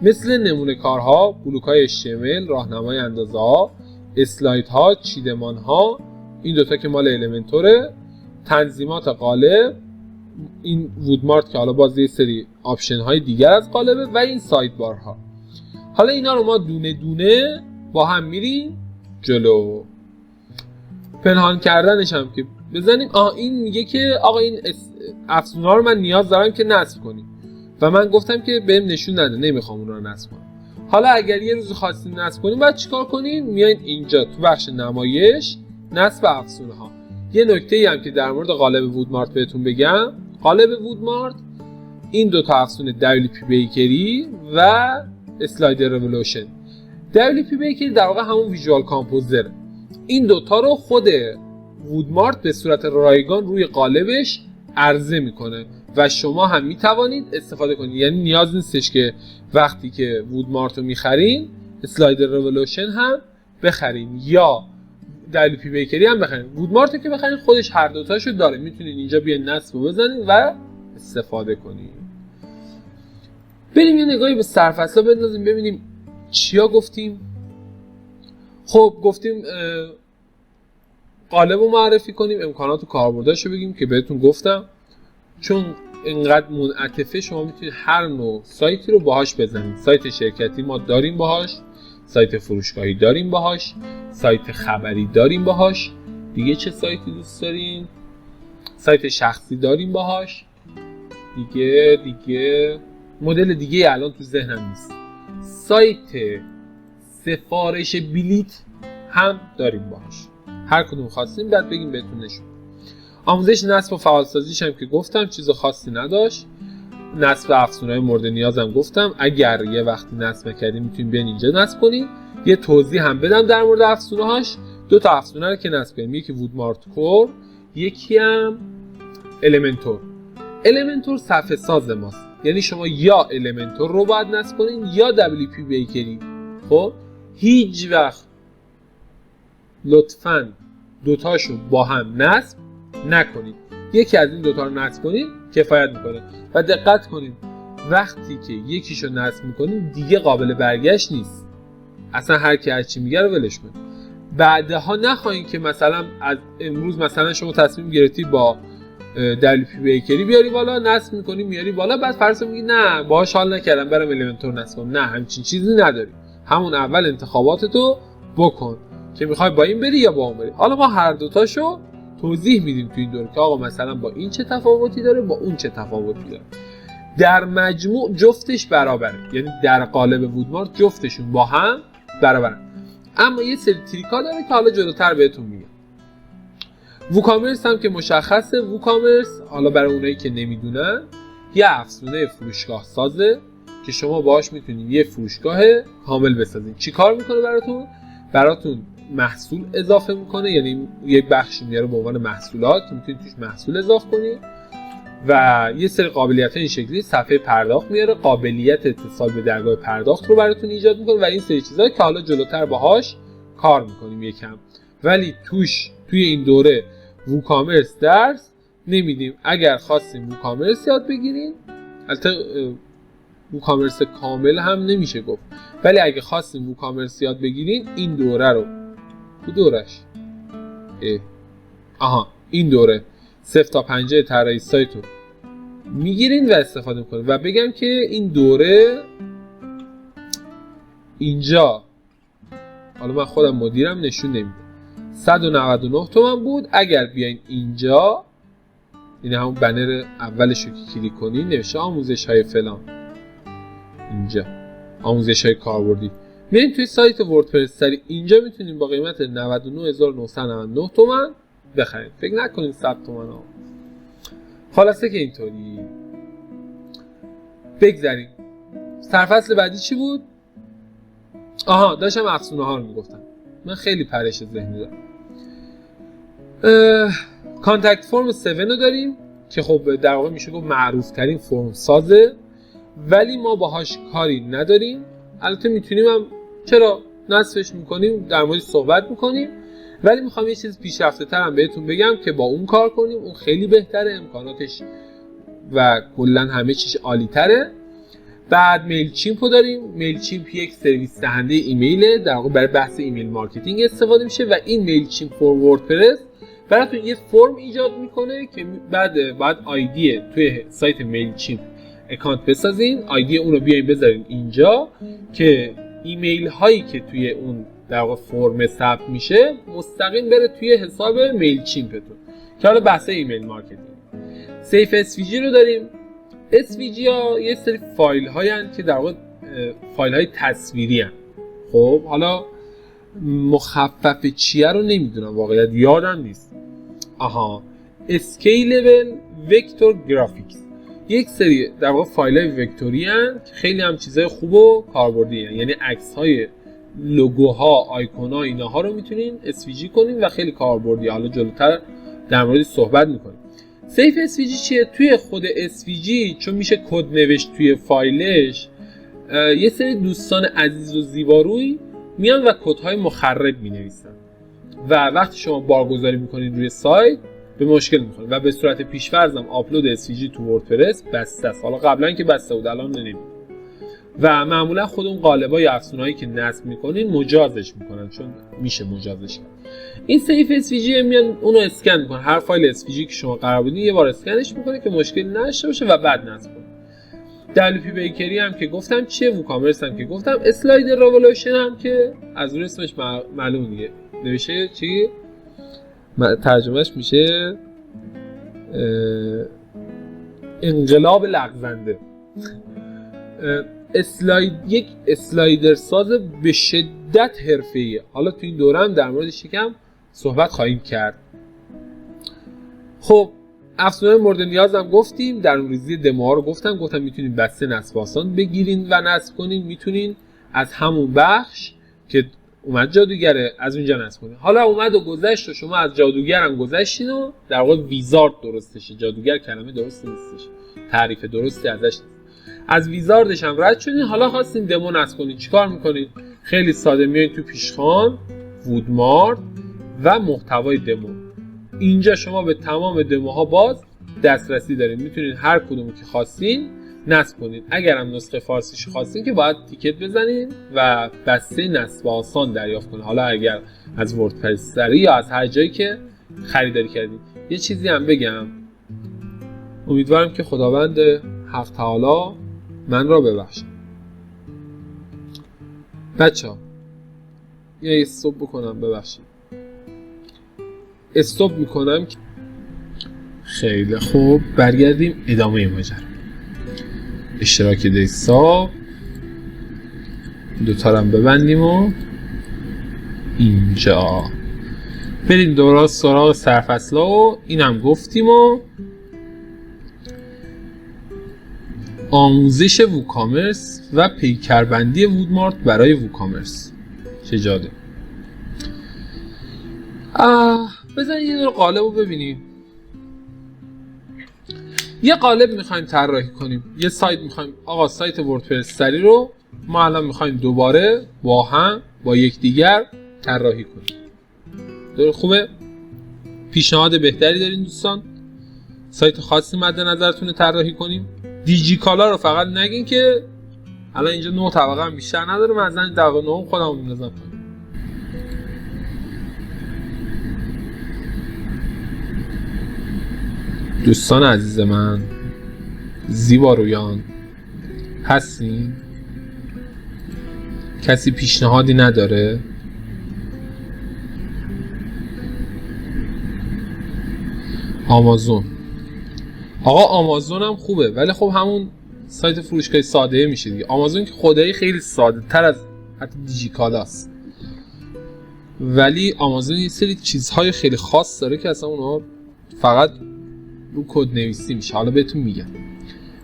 مثل نمونه کارها، بلوک های HTML، راهنمای اندازه ها، اسلاید ها، چیدمان ها، این دوتا که مال المنتوره، تنظیمات قالب، این وودمارت که حالا باز یه سری آپشن های دیگر از قالبه و این ساید بار ها. حالا اینا رو ما دونه دونه با هم میریم جلو. پنهان کردنش هم که بزنیم این میگه که آقا این افزونه ها رو من نیاز دارم که نصب کنیم و من گفتم که بهم نشون نده، نمیخوام اون رو نصب کنم. حالا اگر یه روز خواستین نصب کنیم باید چیکار کنین؟ میایین اینجا تو بخش نمایش نصب افزونه ها. یه نکته‌ای هم که در مورد قالب وودمارت بهتون بگم، قالب وودمارت این 2 تا افزونه WP بیکری و اسلاید ریولوشن. WP بیکری در واقع همون ویژوال کامپوزره. این 2 تا رو خود وودمارت به صورت رایگان روی قالبش عرضه میکنه و شما هم میتوانید استفاده کنید. یعنی نیاز نیستش که وقتی که وودمارت رو میخرین اسلاید ریولوشن هم بخرین یا WP بیکری هم بخرین. وودمارت رو که بخرین خودش هر دوتاشو داره، میتونید اینجا بیاین نصب رو بزنید و استفاده کنید. بریم یه نگاهی به سرفصل بندازیم ببینیم چیا گفتیم. خب گفتیم قالب رو معرفی کنیم، امکانات و کاربرداشو بگیم که بهتون گفتم چون اینقدر منعطفه شما میتونید هر نوع سایتی رو باهاش بزنید. سایت شرکتی ما داریم باهاش، سایت فروشگاهی داریم باهاش، سایت خبری داریم باهاش، دیگه چه سایتی دوست دارین؟ سایت شخصی داریم باهاش، دیگه مدل دیگه الان تو ذهنم نیست. سایت سفارش بلیت هم داریم باهاش. هر کدوم خواستیم بعد بگیم بهتون نشون. آموزش نصب و فعالسازیش هم که گفتم چیز خاصی نداشت. نصب افزونه‌های مورد نیازم گفتم اگر یه وقتی نصب نکردین میتونین بیان اینجا نصب کنین. یه توضیح هم بدم در مورد افزونه‌هاش. 2 تا افزونه رو که نصب کردیم، یکی وودمارت کور، یکی هم المنتور. المنتور صفحه ساز ماست، یعنی شما یا المنتور رو باید نصب کنین یا WP بیکری. خب هیچ وقت لطفاً دوتاشو با هم نصب نکنید. یکی از این 2 تا رو نصب کنید کفایت میکنه و دقت کنید وقتی که یکیشو نصب میکنید دیگه قابل برگشت نیست. اصلا هر کی هر چی میگه رو ولش کنید. بعدها نخواهین که مثلا از امروز مثلا شما تصمیم گرفتی با WP بیکری بیاری بالا، نصب میکنی میاری بالا، بعد فرض میگی نه باهاش حال نکردم برم الیمنتور نصب کنم. نه، همچین چیزی نداری. همون اول انتخاباتتو بکن که میخوای با این بری یا با اون بری. حالا ما هر دوتاشو توضیح میدیم تو این دوره که آقا مثلا با این چه تفاوتی داره، با اون چه تفاوتی داره. در مجموع جفتش برابره، یعنی در قالب وودمارت جفتشون با هم برابرن. اما یه سری تریکا داره که حالا جلوتر بهتون میگم. ووکامرس هم که مشخصه. ووکامرس حالا برای اونایی که نمیدونن یه افزونه فروشگاه سازه که شما باهاش میتونید یه فروشگاه کامل بسازین. چی کار میکنه براتون محصول اضافه میکنه، یعنی یه بخشی میاره به عنوان محصولات که میتونید توش محصول اضافه کنید و یه سری قابلیت این شکلی صفحه پرداخت میاره، قابلیت اتصال به درگاه پرداخت رو براتون ایجاد میکنه و این سری چیزا که حالا جلوتر باهاش کار میکنیم یکم. ولی توی این دوره ووکامرس درس نمیدیم. اگر خواستیم ووکامرس یاد بگیرین، البته ووکامرس کامل هم نمیشه گفت، ولی اگه خواستیم ووکامرس یاد بگیرین این دوره رو دورش این دوره 0 تا 5 طراحی سایت رو میگیرین و استفاده میکنین. و بگم که این دوره اینجا، حالا من خودم مدیرم نشون نمیدم، 199 تومن بود. اگر بیاین اینجا، این همون بنر اولش رو که کلیک کنین نوشته آموزش های فلان، اینجا آموزش های کاربردی، میرین توی سایت وردپرس سری اینجا میتونین با قیمت 99999 تومن بخرید. فکر نکنین 100 تومن ها. خلاصه که اینطوری. بگذاریم. سرفصل بعدی چی بود؟ داشتم افزونه ها رو میگفتم. من خیلی پرش ذهنی دارم. کانتکت فرم 7 رو داریم که خب در واقع میشه گفت معروف ترین فرم سازه، ولی ما باهاش کاری نداریم. البته میتونیم هم، چرا نصبش میکنیم، در موردش صحبت میکنیم، ولی میخوام یه چیز پیشرفته تر هم بهتون بگم که با اون کار کنیم. اون خیلی بهتره، امکاناتش و کلا همه چیز عالی تره. بعد میل چیمپ رو داریم. میل چیمپ یک سرویس دهنده ایمیله، در واقع برای بحث ایمیل مارکتینگ استفاده میشه و این میل چیمپ فور وردپرس براتون یه فرم ایجاد میکنه که بعد آیدی توی سایت میل چیمپ اکانت بسازین، آیدی اون رو بیاین بذارین اینجا که ایمیل هایی که توی اون در واقع فرم ثبت میشه مستقیم بره توی حساب میل چیمپتون که حالا بحث ایمیل مارکتینگ. سیف SVG رو داریم. SVG ها یه سری فایل هایی هستند که در واقع فایل های تصویری هستند. خب حالا مخفف چیه رو نمیدونم، واقعیت یادم نیست. اسکیلبل وکتور گرافیکس، یک سری در واقع فایل های وکتوری هستند که خیلی هم چیزای خوب و کاربردی هستند. یعنی عکس های لوگوها، آیکون‌ها، اینها رو میتونین SVG کنین و خیلی کاربردی. حالا جلوتر در موردش صحبت میکنیم. سیف SVG چیه؟ توی خود SVG چون میشه کد نوشت توی فایلش، یه سری دوستان عزیز و زیباروی میان و کدهای مخرب مینویسن و وقتی شما بارگذاری میکنین روی سایت به مشکل میخورین و به صورت پیش‌فرض هم آپلود SVG تو وردپرس بسته است. حالا قبلا که بسته بود، الان نمیشه. و معمولا خود اون قالب‌ها یا افزونهایی که نصب میکنین مجازش میکنن، چون میشه مجازش کرد. این سیف SVG میان اونو اسکن میکنه، هر فایل SVG که شما قرار بدین یه بار اسکنش میکنه که مشکلی نشه باشه و بعد نصب کنه. WP بیکری هم که گفتم چیه، ووکامرس هم که گفتم، اسلاید رولوشن هم که از روی اسمش معلوم دیگه نوشته چی ترجمهش میشه انقلاب لغزنده. یک اسلایدر ساز به شدت حرفه‌ایه. حالا تو این دوره هم در موردش یکم صحبت خواهیم کرد. خب افزونه مورد نیاز هم گفتیم، در ریزی دموها رو گفتم میتونین بسته نصب آسان بگیرین و نصب کنین، میتونین از همون بخش که اومد جادوگره از اونجا نصب کنین. حالا اومد و گذشت و شما از جادوگر هم گذشتین و در واقع ویزارد درستشه. جادوگر کلمه درست نیستش، تعریف درستی ازش نیست. از ویزاردش هم رد شدین، حالا خواستین دمو نصب کنین. چیکار میکنین؟ خیلی ساده میایین تو پیشخوان، وودمارت و محتوای دمو. اینجا شما به تمام دموها باز دسترسی دارین، میتونین هر کدومو که خواستین نصب کنید. اگر هم نسخه فارسیش خواستین که باید تیکت بزنید و بسته نصب آسان دریافت کنید، حالا اگر از وردپرسری یا از هر جایی که خریداری کردید. یه چیزی هم بگم، امیدوارم که خداوند حق تعالی من را ببخشه. بچه‌ها یه استوب بکنم، ببخشید استوب میکنم. خیلی خوب، برگردیم ادامه ماجرا. اشتراک دیساب دوتا رو هم ببندیم و اینجا بریم دوباره سراغ سرفصلا و این هم گفتیم و آموزش ووکامرس و پیکربندی وودمارت برای ووکامرس. چه جاده. بذارید یه دور قالب رو ببینیم. یه قالب میخوایم طراحی کنیم، یه سایت میخوایم. آقا سایت وردپرس سری رو ما الان میخوایم دوباره با هم با یکدیگر طراحی کنیم. خوبه؟ پیشنهاد بهتری دارین دوستان؟ سایت خاصی مد نظرتونه طراحی کنیم؟ دیجیکالا رو فقط نگین که الان اینجا 9 طبقه هم بیشتر نداره، من از این طبقه 9 خودم میندازم پایین. دوستان عزیز من، زیبارویان هستین؟ کسی پیشنهادی نداره؟ آمازون. آقا آمازون هم خوبه، ولی خب همون سایت فروشگاه ساده میشه دیگه. آمازون که خدایی خیلی ساده تر از حتی دیجیکالاست، ولی آمازون یه سری چیزهای خیلی خاص داره که اصلا اونها فقط رو کد نویسی میشه. حالا بهتون میگم.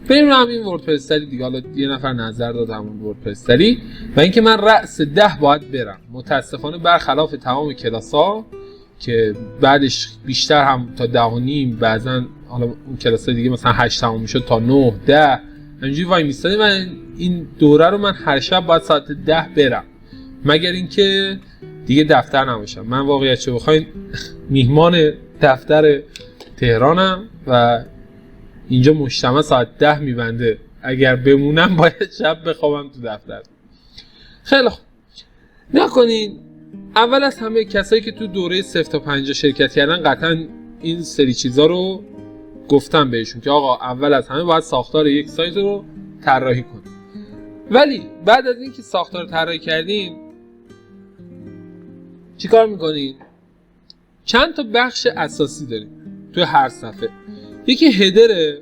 بریم رو همین وردپرس سری دیگه. حالا یه نفر نظر داد همون وردپرس سری و اینکه من رأس 10 باید برم. متاسفانه برخلاف تمام کلاس‌ها که بعدش بیشتر هم تا 10.5 بعضن، حالا اون کلاس‌های دیگه مثلا 8 تموم میشد تا 9 10 همینجوری وای میستادیم. من این دوره رو من هر شب باید ساعت 10 برم، مگر اینکه دیگه دفتر نباشم. من واقعیت چه بخواین میهمان دفتر تهرانم و اینجا مجتمع ساعت 10 میبنده. اگر بمونم باید شب بخوابم تو دفتر. خیلی خوب، نکنین. اول از همه کسایی که تو دوره 0 تا 5 شرکت کردن قطعا این سری چیزا رو گفتم بهشون که آقا اول از همه باید ساختار یک سایت رو طراحی کنید. ولی بعد از اینکه ساختار رو طراحی کردین چیکار میکنین؟ چند تا بخش اساسی داریم تو هر صفحه. یکی هدره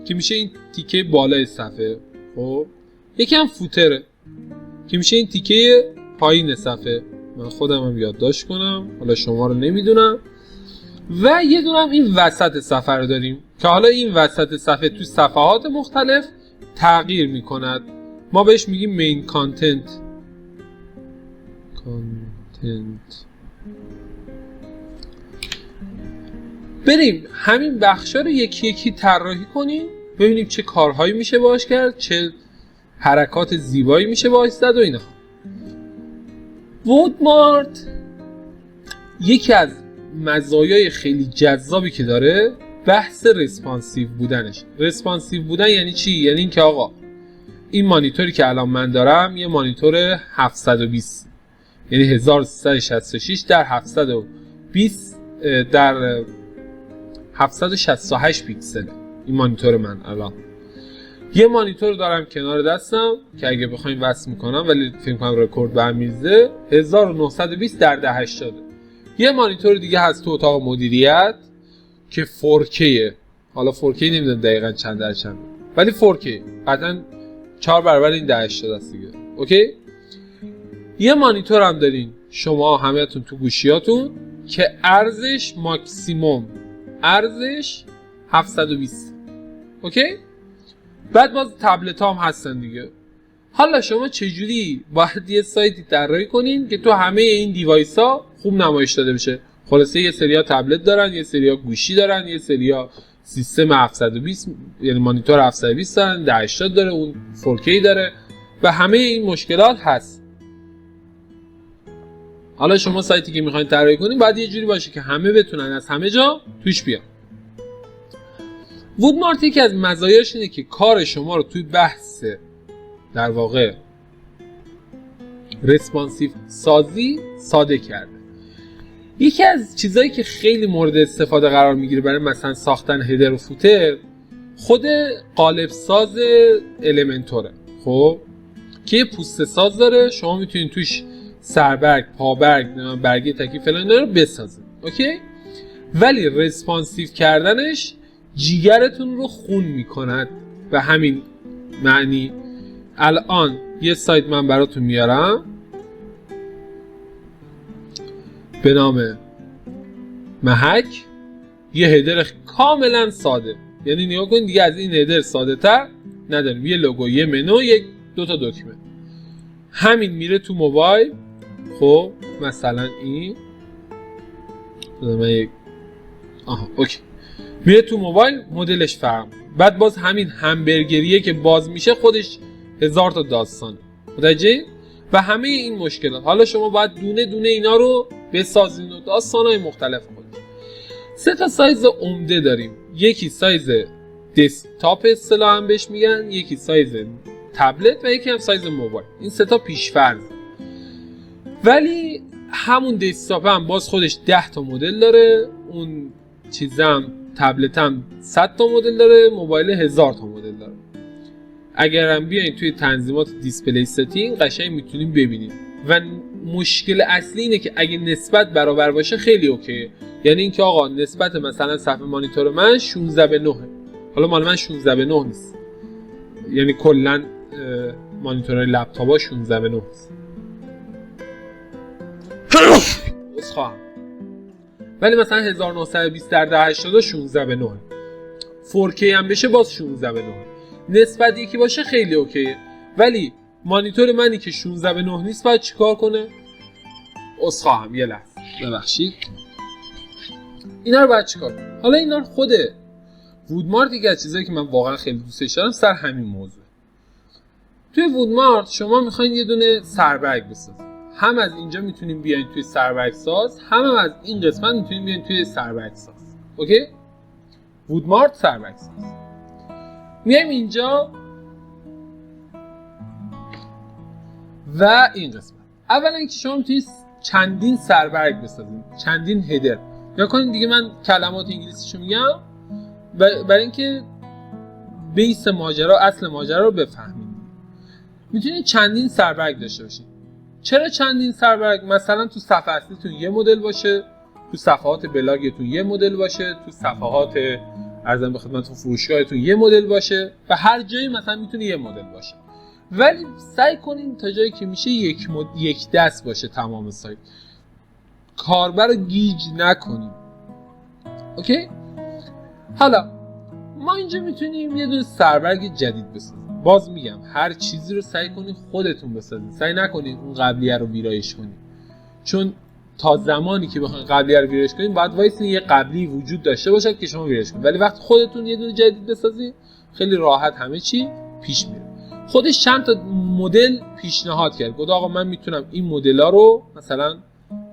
که میشه این تیکه بالای صفحه، خب یکی هم فوتره که میشه این تیکه پایین صفحه. من خودم هم یادداشت کنم، حالا شما رو نمیدونم. و یه دونه هم این وسط صفحه رو داریم که حالا این وسط صفحه تو صفحات مختلف تغییر میکند. ما بهش میگیم مین کانتنت. بریم همین بخشا رو یکی یکی طراحی کنیم، ببینیم چه کارهایی میشه باهاش کرد، چه حرکات زیبایی میشه باهاش زد و اینا. وودمارت یکی از مزایای خیلی جذابی که داره بحث رسپانسیو بودنش. رسپانسیو بودن یعنی چی؟ یعنی اینکه آقا این مانیتوری که الان من دارم یه مانیتور 720، یعنی 1366 در 720 در 768 پیکسل. این مانیتور من الان یه مانیتور دارم کنار دستم که اگه بخوایم وصل میکنم، ولی فکر کنم رکورد به هم میزه، 1920 در 1080. یه مانیتور دیگه هست تو اتاق مدیریت که 4K. حالا 4K نمیدونم دقیقاً چند در چند، ولی 4K قطعاً 4 برابر این 1080 است دیگه. اوکی؟ یه مانیتور هم دارین شما همه‌تون تو گوشیاتون که ارزش ماکسیموم ارزش 720. اوکی؟ بعد باز تبلت هم هستن دیگه. حالا شما چجوری باید یه سایتی طراحی کنین که تو همه این دیوایس ها خوب نمایش داده بشه؟ خلاصه یه سریا تبلت دارن، یه سریا گوشی دارن، یه سریا سیستم 720 یعنی مانیتور 720 دارن، 1080 داره، اون 4K داره و همه این مشکلات هست. حالا شما سایتی که میخواین طراحی کنین باید یه جوری باشه که همه بتونن از همه جا توش بیان. وودمارت یکی از مزایاش اینه که کار شما رو توی بحث در واقع ریسپانسیو سازی ساده کرده. یکی از چیزایی که خیلی مورد استفاده قرار میگیره برای مثلا ساختن هدر و فوتر خود قالب ساز المنتوره، خب که یه پوسته ساز داره، شما میتونید توش سربرگ، پابرگ، برگه تکی فلان داره بسازید، اوکی؟ ولی ریسپانسیو کردنش جیگرتون رو خون میکند. و همین معنی الان یه سایت من براتون میارم به نام محک، یه هدر کاملا ساده، یعنی نگاه کنید دیگه از این هدر ساده تر نداریم. یه لوگو، یه منو، یک دو تا دکمه، همین میره تو موبایل. خب مثلا این اوکی، میره تو موبایل، مدلش فرق، بعد باز همین همبرگریه که باز میشه خودش 1000 تا داستانه، متوجه؟ و همه این مشکلات حالا شما باید دونه دونه اینا رو بسازین و داستانهای مختلف خودش. 3 تا سایز عمده داریم، یکی سایز دسکتاپ اصطلاحاً بهش میگن، یکی سایز تبلت و یکی هم سایز موبایل. این 3 تا پیش‌فرض، ولی همون دسکتاپ هم باز خودش 10 تا مدل داره، اون چیزم تبلت هم 100 تا مدل داره، موبایل 1000 تا مدل داره. اگر هم بیاین توی تنظیمات دیسپلی ستینگ قشنگ میتونیم ببینیم. و مشکل اصلی اینه که اگه نسبت برابر باشه خیلی اوکیه، یعنی اینکه آقا نسبت مثلا صفحه مانیتور من 16:9، حالا مال من 16:9 نیست، یعنی کلا مانیتور لپتاپ‌ها 16:9 است. اسخام ولی مثلا 1920 در 1080 16:9، 4K هم بشه باز 16:9. نسبت یکی باشه خیلی اوکیه، ولی مانیتور منی که 16:9 نیست باید چیکار کنه؟ اسخام یه لحظه ببخشید، اینا رو باید چیکار کنه؟ حالا اینا رو خود وودمارت یکی از چیزایی که من واقعا خیلی دوستش دارم سر همین موضوع. توی وودمارت شما میخواین یه دونه سربرگ بسازید، هم از اینجا میتونیم بیاین توی سربرگ ساز، هم از این قسمت میتونیم بیاین توی سربرگ ساز. اوکی؟ وودمارت سربرگ ساز. میایم اینجا و این قسمت. اولا اینکه شما میتونید چندین سربرگ بسازید، چندین هدر. یا کنید دیگه من کلمات انگلیسیشو میگم برای اینکه بیس ماجرا، اصل ماجرا رو بفهمید. میتونید چندین سربرگ داشته باشید. چرا چندین سربرگ؟ مثلا تو صفحه اصلیتون یه مدل باشه، تو صفحات بلاگتون یه مدل باشه، تو صفحات ارزم به خدمتتون فروشگاهتون یه مدل باشه و هر جایی مثلا میتونه یه مدل باشه. ولی سعی کنین تا جایی که میشه یک دست باشه تمام سایت، کاربر رو گیج نکنیم. اوکی؟ حالا ما اینجا میتونیم یه دونه سربرگ جدید بسازیم. باز میگم هر چیزی رو سعی کنید خودتون بسازید، سعی نکنید اون قبلیه رو ویرایش کنید، چون تا زمانی که بخواید قبلیه رو ویرایش کنید باید وایسین یه قبلی وجود داشته باشد که شما ویرایش کنید. ولی وقتی خودتون یه دونه جدید بسازید خیلی راحت همه چی پیش میره. خودش چند تا مدل پیشنهاد کرد، گفت آقا من میتونم این مدل‌ها رو مثلا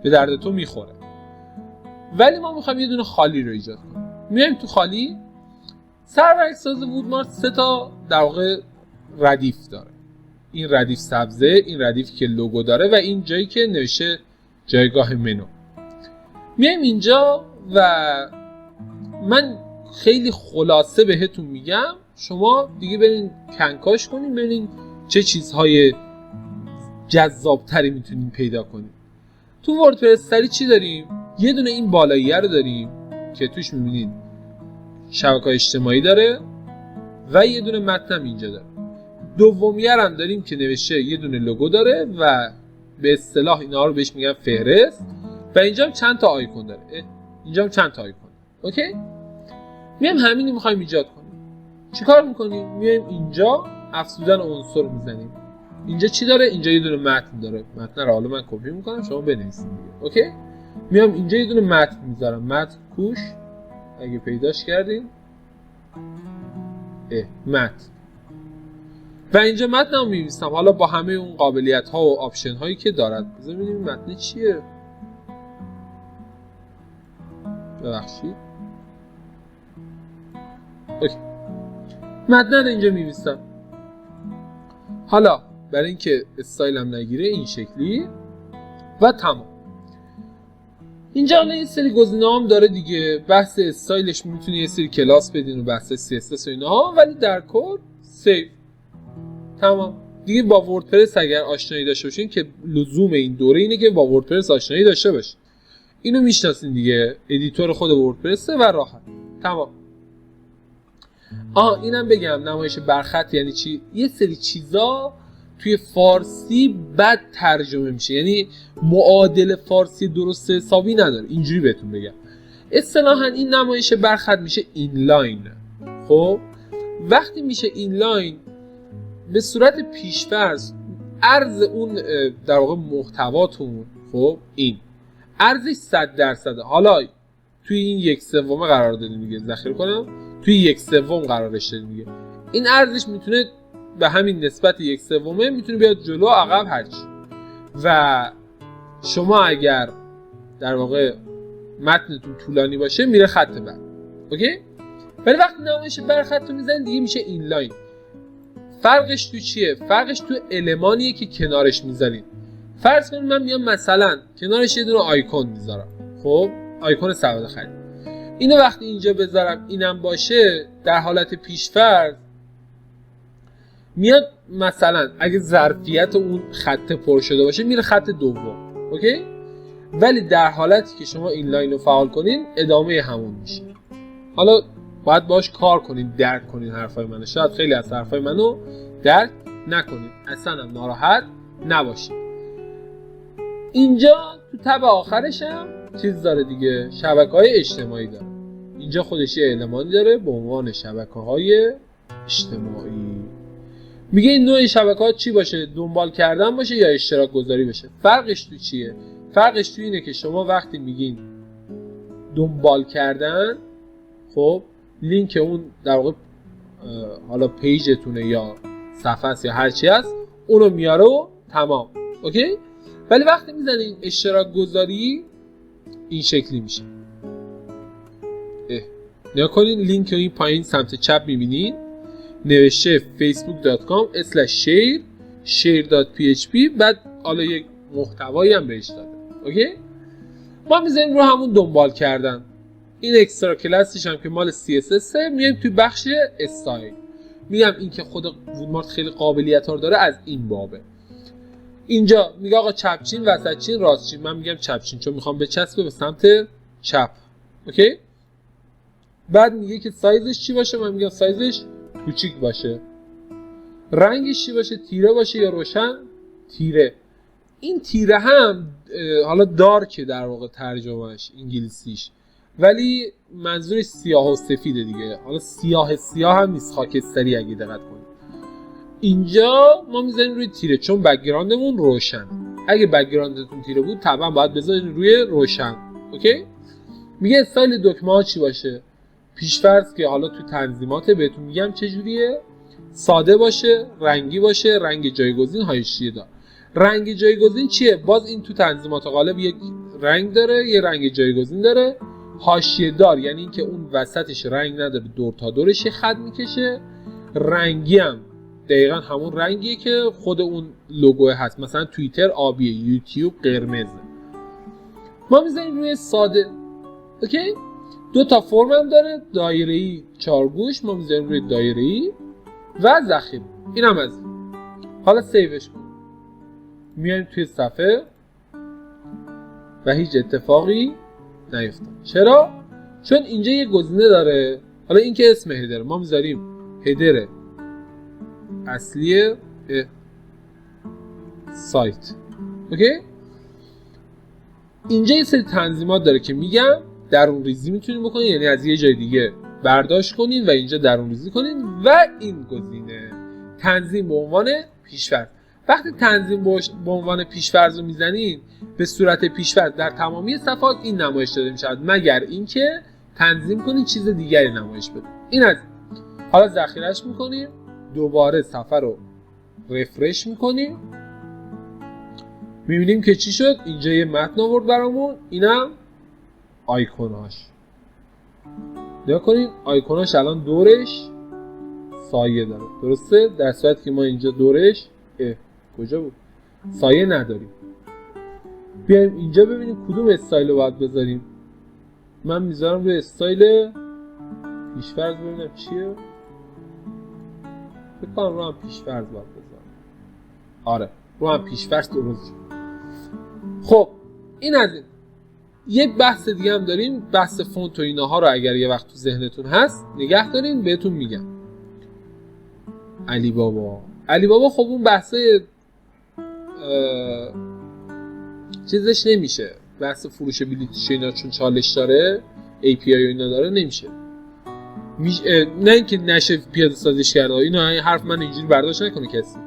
به درد تو میخوره، ولی ما میخوایم یه دونه خالی رو ایجاد کنیم. میایم تو خالی. سربرگ ساز وودمارت 3 تا در واقع ردیف داره، این ردیف سبزه، این ردیف که لوگو داره و این جایی که نوشته جایگاه منو. میایم اینجا و من خیلی خلاصه بهتون میگم، شما دیگه برین کنکاش کنین ببینین چه چیزهای جذابتری میتونین پیدا کنین. تو وردپرس سری چی داریم؟ یه دونه این بالاییه رو داریم که توش میبینید شبکه‌های اجتماعی داره و یه دونه متن اینجا داره. دومیه هم داریم که نوشته یه دونه لوگو داره و به اصطلاح اینا رو بهش میگن فهرست و اینجا هم چند تا آیکون داره. اینجا هم چند تا آیکون. اوکی؟ میایم همین رو می‌خوایم ایجاد کنیم. چیکار می‌کنیم؟ میایم اینجا افزودن عنصر رو می‌زنیم. اینجا چی داره؟ اینجا یه دونه متن داره. متن رو حالا من کپی می‌کنم شما بنویسید دیگه. اوکی؟ میام اینجا یه دونه متن می‌ذارم. متن کوش اگه پیداش کردین متن و اینجا متن هم می‌نویسم حالا با همه اون قابلیت‌ها و آپشن هایی که دارد. بذار ببینیم متن چیه. ببخشید اوکی. متن اینجا می‌نویسم. حالا برای اینکه استایلم نگیره این شکلی و تمام. اینجا حالا یه سری گزینه‌ام داره دیگه. بحث استایلش میتونی یه سری کلاس بدین و بحث CSS و اینها، ولی در کل سیو. تمام. دیگه با وردپرس اگر آشنایی داشته باشین که لزوم این دوره اینه که با وردپرس آشنایی داشته باشین. اینو میشناسین دیگه، ادیتور خود وردپرسه و راحت. تمام. اینم بگم نمایش برخط یعنی چی؟ یه سری چیزا توی فارسی بد ترجمه میشه، یعنی معادل فارسی درست حسابی نداره. اینجوری بهتون بگم اصطلاحاً این نمایش برخط میشه اینلاین. خب وقتی میشه اینلاین به صورت پیش‌فرض عرض اون در واقع محتواتون، خب این عرضش 100%. حالا توی این 1/3 قرار دادیم میگه ذخیره کنم، توی 1/3 قرارش دادیم میگه این ارزش میتونه به همین نسبت 1/3 میتونه بیاد جلو عقب هرچی. و شما اگر در واقع متنتون طولانی باشه میره خط بعد. اوکی؟ ولی وقتی نمایش برخط رو میزنید دیگه میشه اینلاین. فرقش تو چیه؟ فرقش تو المانیه که کنارش میذارید. فرض کنید من میام مثلا کنارش یه دونه آیکون میذارم. خب آیکون سبد خرید. اینو وقتی اینجا بذارم اینم باشه در حالت پیش‌فرض میاد مثلا اگه ظرفیت اون خط پر شده باشه میره خط دوم. اوکی؟ ولی در حالتی که شما اینلاین رو فعال کنین ادامه همون میشه. حالا باید باش کار کنین، درک کنین حرفای منو. شاید خیلی از حرفای منو درک نکنین، اصلا هم ناراحت نباشین. اینجا تو تب آخرش هم چیز داره دیگه، شبکه‌های اجتماعی داره. اینجا خودش یه المانی داره به عنوان شبکه‌های اجتماعی. میگه این نوع شبکه‌ها چی باشه؟ دنبال کردن باشه یا اشتراک گذاری باشه؟ فرقش تو چیه؟ فرقش تو اینه که شما وقتی میگین دنبال کردن، خب لینک اون در واقع حالا پیجتونه یا صفحه است یا هر چی هست اونو میاره و تمام. اوکی؟ ولی وقتی میزنین اشتراک گذاری این شکلی میشه. نگاه کنین لینک رو این پایین سمت چپ میبینین نوشته facebook.com/share.php بعد حالا یک محتوایی هم بهش داده. اوکی؟ ما میذاریم رو همون دنبال کردن. این اکسترا کلاسش هم که مال CSS میایم توی بخش استایل. میگم این که خود وودمارت خیلی قابلیت ها داره از این بابه. اینجا میگه آقا چپچین، وسطچین، راستچین. من میگم چپچین چون میخوام بچسبه به سمت چپ. اوکی؟ بعد میگه که سایزش چی باشه، من میگم سایزش کوچیک باشه. رنگش چی باشه، تیره باشه یا روشن؟ تیره. این تیره هم حالا دارک در واقع ترجمهش انگلیسیش، ولی منظورش سیاه و سفیده دیگه. حالا سیاه هم نیست، خاکستری اگه دقت کنید. اینجا ما میذاریم روی تیره چون بک‌گراندمون روشن. اگه بک‌گراندتون تیره بود طبعا باید بذارین روی روشن. اوکی؟ میگه استایل دکمه ها چی باشه؟ پیش‌فرض که حالا تو تنظیمات بهتون میگم چجوریه. ساده باشه، رنگی باشه، رنگ جایگزین حاشیه دار. رنگ جایگزین چیه؟ باز این تو تنظیمات غالب یک رنگ داره، یه رنگ جایگزین داره. حاشیه دار یعنی اینکه اون وسطش رنگ نداره، دور تا دورش خط میکشه. رنگی هم دقیقا همون رنگیه که خود اون لوگو هست. مثلا توییتر آبیه، یوتیوب قرمزه. ما میذاریم روی ساده. اوکی؟ دو تا فرم هم داره، دایره‌ای، چارگوش. ما میذاریم روی دایره‌ای و ذخیره. اینم از این. حالا سیوش کنیم. میایم توی صفحه و هیچ اتفاقی نیفتاد. چرا؟ چون اینجا یه گزینه داره. حالا این که اسم هدر، ما میذاریم هدر اصلی سایت. اوکی؟ اینجا یه سری تنظیمات داره که میگم درون ریزی میتونید بکنید، یعنی از یه جای دیگه برداشت کنین و اینجا درون ریزی کنین. و این گزینه تنظیم به عنوان پیش‌فرض. وقتی تنظیم به عنوان پیش‌فرض رو میزنین به صورت پیش‌فرض در تمامی صفحات این نمایش داده میشه، مگر اینکه تنظیم کنید چیز دیگری نمایش بده. این از حالا ذخیره‌اش میکنیم، دوباره صفحه رو رفرش میکنیم، میبینیم که چی شد. اینجا یه متن آورد برامون، اینم آیکوناش. نگاه کنین آیکوناش الان دورش سایه داره، درسته؟ در صورتی که ما اینجا دورش کجا بود؟ سایه نداریم. بیایم اینجا ببینیم کدوم استایل رو باید بذاریم. من میذارم روی استایل پیشفرض، ببینم چیه. فکر کنم رو هم پیشفرض باید بذارم. آره رو هم پیشفرض درست. خب این از این. یک بحث دیگه هم داریم، بحث فونت و اینها رو اگر یه وقت تو ذهنتون هست نگه دارین، بهتون میگم. علی بابا خب اون بحثه چیزش نمیشه، بحث فروش بلیطش اینا چون چالش داره، API و اینا داره نمیشه. نه اینکه نشه پیاده سازیش کرده، اینا حرف من اینجوری برداشت نکنه کسی،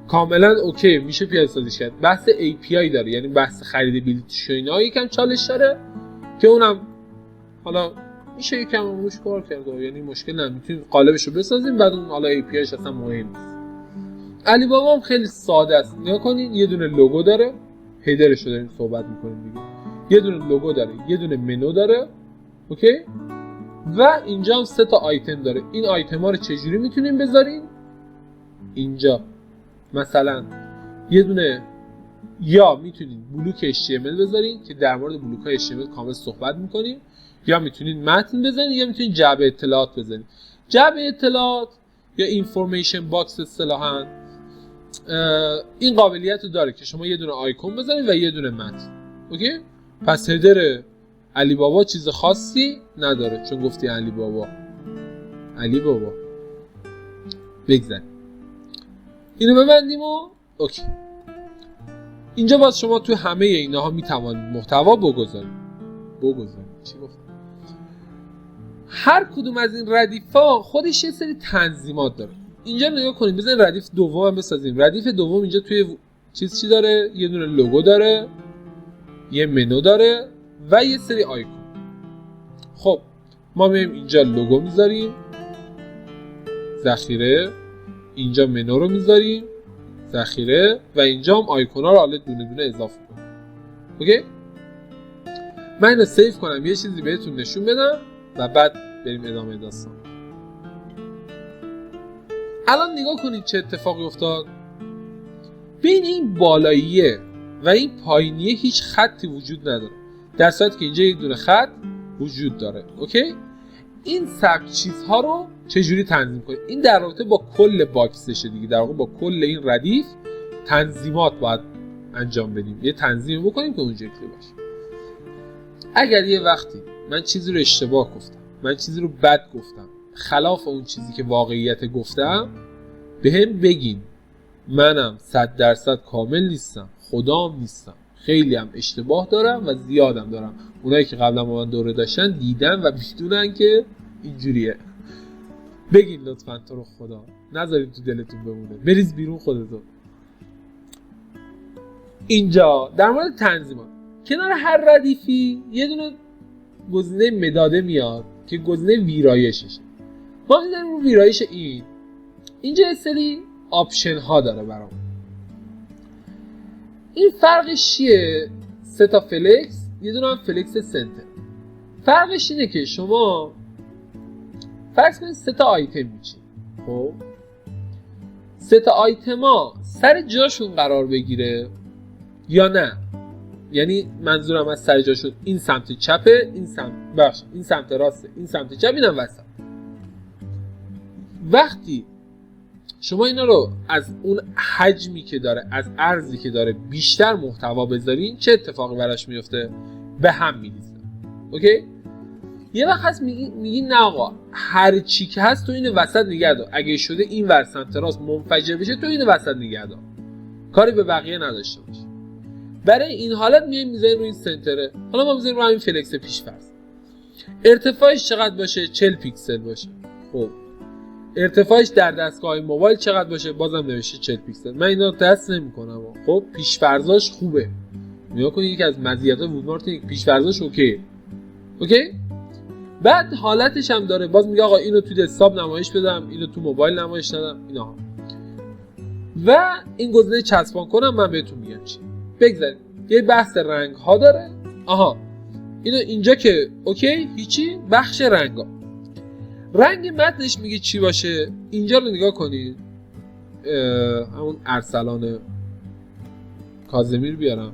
کاملا اوکی میشه پیاده سازیش کرد. بحث API داره، یعنی بحث خرید بلیطش و اینا یکم چالش داره که اونم حالا میشه یکم روش کار کرد، یعنی مشکل نه، میتونید قالبش رو بسازیم بعد اون حالا APIش اصلا مهم نیست. علی بابا هم خیلی ساده است، نگاه کنین یه دونه لوگو داره، هیدرش رو داریم صحبت میکنیم دیگه، یه دونه لوگو داره، یه دونه منو داره، اوکی، و اینجا هم 3 تا آیتم داره. این آیتم ها رو چجوری میتونیم بذاریم؟ اینجا مثلا یه دونه یا میتونید بلوک HTML بذارین که در مورد بلوک های HTML کامل صحبت میکنیم، یا میتونید متن بزنید، یا میتونید جعبه اطلاعات بزنید. جعبه اطلاعات یا اینفورمیشن باکس اصطلاحاً این قابلیت رو داره که شما یه دونه آیکون بزنید و یه دونه متن. اوکی؟ پس هدر علی بابا چیز خاصی نداره، چون گفتی علی بابا بگذاریم اینو ببندیم و اوکی. اینجا باز شما توی همه اینها میتوانید محتوا بگذارید. چی گفتم؟ هر کدوم از این ردیف‌ها خودش یه سری تنظیمات داره. اینجا نگاه کنید، بزنید ردیف دوم هم بسازیم. ردیف دوم اینجا توی چی داره؟ یه دونه لوگو داره، یه منو داره و یه سری آیکون. خب ما میایم اینجا لوگو میذاریم، ذخیره، اینجا منو رو میذاریم، ذخیره، و اینجا هم آیکونا رو حالا دونه دونه اضافه کنیم. اوکی؟ من اینو سیو کنم، یه چیزی بهتون نشون بدم و بعد بریم ادامه داستان. الان نگاه کنید چه اتفاقی افتاد. بین این بالاییه و این پایینیه هیچ خطی وجود نداره، در صورتی که اینجا یک دونه خط وجود داره. اوکی؟ این سبک چیزها رو چجوری تنظیم کنید؟ این در رابطه با کل باکسشه دیگه، در واقع با کل این ردیف تنظیمات باید انجام بدیم، یه تنظیم بکنیم که اونجا کلی باشه. اگر یه وقتی من چیزی رو اشتباه گفتم، من چیزی رو بد گفتم، خلاف اون چیزی که واقعیت گفتم، به هم بگین. منم 100% کامل نیستم، خدام نیستم، خیلی هم اشتباه دارم و زیادم دارم. اونایی که قبلا با من دوره داشتن دیدن و میدونن که اینجوریه. بگین لطفاً تو رو خدا، نذارین تو دلتون بمونه، بریز بیرون خودتون. اینجا در مورد تنظیمات، کنار هر ردیفی یه دونه گزینه مداده میاد که گزینه ویرایششه. ما میذاریم رو ویرایش اینجا یه سری آپشن ها داره برام. این فرقش چیه؟ 3 تا فلکس، یه دونه هم فلکس سنتر. فرقش اینه که شما فرض کنید 3 تا آیتم میچین. خب 3 تا آیتما سر جاشون قرار بگیره یا نه؟ یعنی منظورم از سر جاشون این سمت چپه، این سمت راسته، این سمت چپ، اینم وسط. وقتی شما اینا رو از اون حجمی که داره، از عرضی که داره بیشتر محتوا بذارین، چه اتفاقی براش میفته؟ به هم میریزه. اوکی؟ یه وقت هست میگی نه آقا، هر چی که هست تو اینو وسط نگه دار، اگه شده این ور سمت راست منفجر بشه تو اینو وسط نگه دار، کاری به بقیه نداشته باش. برای این حالت میذاریم روی این سنتره. حالا ما میذاریم رو همین فلکس پیش‌فرض. ارتفاعش چقدر باشه؟ 40 پیکسل باشه. خب ارتفاعش در دستگاه موبایل چقدر باشه؟ بازم نوشته 40 پیکسل. من اینا تست نمی‌کنم. خب پیش‌فرضاش خوبه. نگاه کنید یکی از مزیت‌های وودمارت پیش‌فرضاش اوکی. بعد حالتش هم داره، باز میگه آقا اینو تو دسکتاپ نمایش بدم، اینو تو موبایل نمایش ندم، اینا. و این گزینه چسبان کنم، من بهتون میگم چی. بگذارید یه بحث رنگ ها داره. اینو اینجا که اوکی هیچی، بخش رنگا. رنگ متنش میگه چی باشه. اینجا رو نگاه کنید، همون ارسلان کاظمی رو بیارم.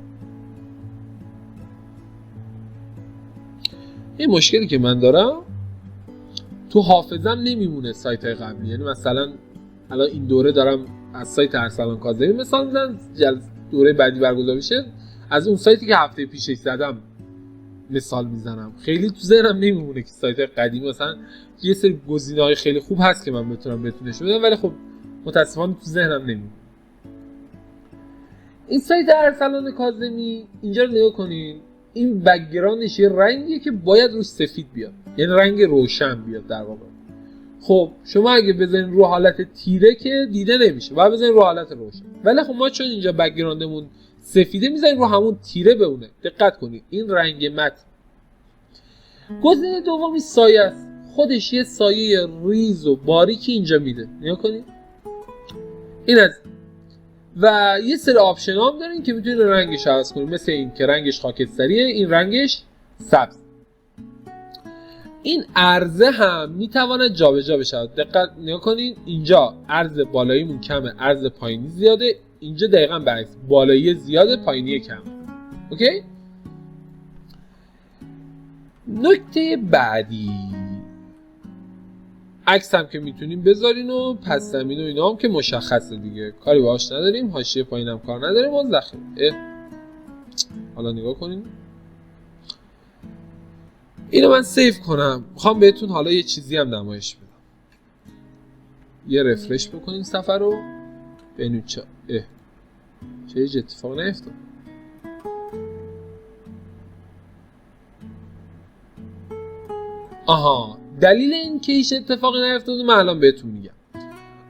این مشکلی که من دارم تو حافظم نمیمونه سایت های قبلی. یعنی مثلا الان این دوره دارم از سایت ارسلان کاظمی مثال میزنم، دوره بعدی برگزار میشه از اون سایتی که هفته پیشش زدم مثال میزنم. خیلی تو ذهنم نمیمونه که سایت قدیمی مثلا یه سری گزینه‌های خیلی خوب هست که من بتونم بهتون نشون بدم، ولی خب متاسفانه تو ذهنم نمیمونه. این سایت ارسلان کاظمی اینجا رو نگاه کنین، این بک‌گراندش یه رنگیه که باید روش سفید بیاد، یعنی رنگ روشن بیاد در واقع. خب شما اگه بزنین رو حالت تیره که دیده نمیشه، باید بزنین رو حالت روشن. ولی خب ما چون اینجا بک‌گراندمون سفیده میذاریم رو همون تیره بمونه. دقت کنید این رنگ مت. گزینه دومی سایه است. خودش یه سایه ریز و باریکی اینجا میده. نگاه کنید. این از و یه سری آپشن هم دارین که میتونید رنگش عوض کنید، مثل این که رنگش خاکستریه، این رنگش سبز. این عرضه هم میتواند جابجا بشه. دقت نگاه کنید اینجا عرض بالاییمون کمه، عرض پایینی زیاده. اینجا دقیقاً برعکس، بالایی زیاده، پایینی کم. اوکی؟ نکته بعدی، عکس هم که میتونیم بذارین و پس زمین و اینا هم که مشخصه دیگه، کاری باهاش نداریم. حاشیه پایین هم کار نداریم. و ذخیره حالا نگاه کنین، اینو من سیو کنم. میخوام بهتون حالا یه چیزی هم نمایش بدم. یه رفرش بکنیم صفحه رو، ببینیم چه هیچ اتفاق نیفتاد. آها، دلیل این که هیچ اتفاقی نیفتاد من الان بهتون میگم.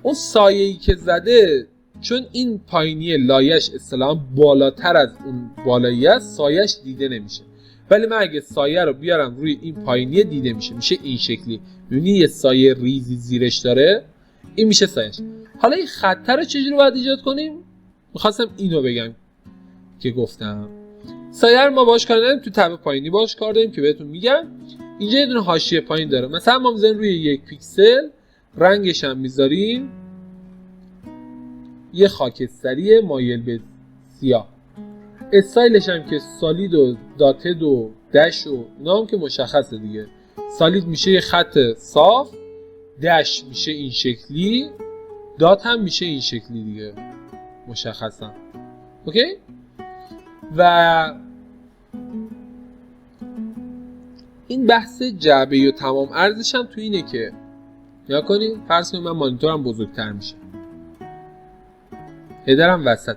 اون سایه‌ای که زده، چون این پایینی لایه‌اش اصطلاحاً بالاتر از اون بالایی است، سایه‌اش دیده نمیشه. ولی من اگه سایه رو بیارم روی این پایینی دیده میشه این شکلی. می‌بینی یه سایه ریزی زیرش داره، این میشه سایه‌اش. حالا این خط رو چجوری باید ایجاد کنیم؟ می‌خواستم اینو بگم که گفتم سایه رو ما باهاش کار نداریم، تو تب پایینی باهاش کار داریم که بهتون میگم. اینجا یه دونه حاشیه پایین داره، مثلا ما می‌ذاریم روی 1 پیکسل، رنگش هم می‌ذاریم یه خاکستری مایل به سیاه. استایلش هم که سالید و داتد و دش و اینا هم که مشخصه دیگه. سالید میشه یه خط صاف، دش میشه این شکلی، دات هم میشه این شکلی دیگه، مشخصا. اوکی؟ و این بحث جعبه و تمام ارزش هم تو اینه که نگاه کنید، فرض کنید من مانیتورم بزرگتر میشه، هدرم وسط،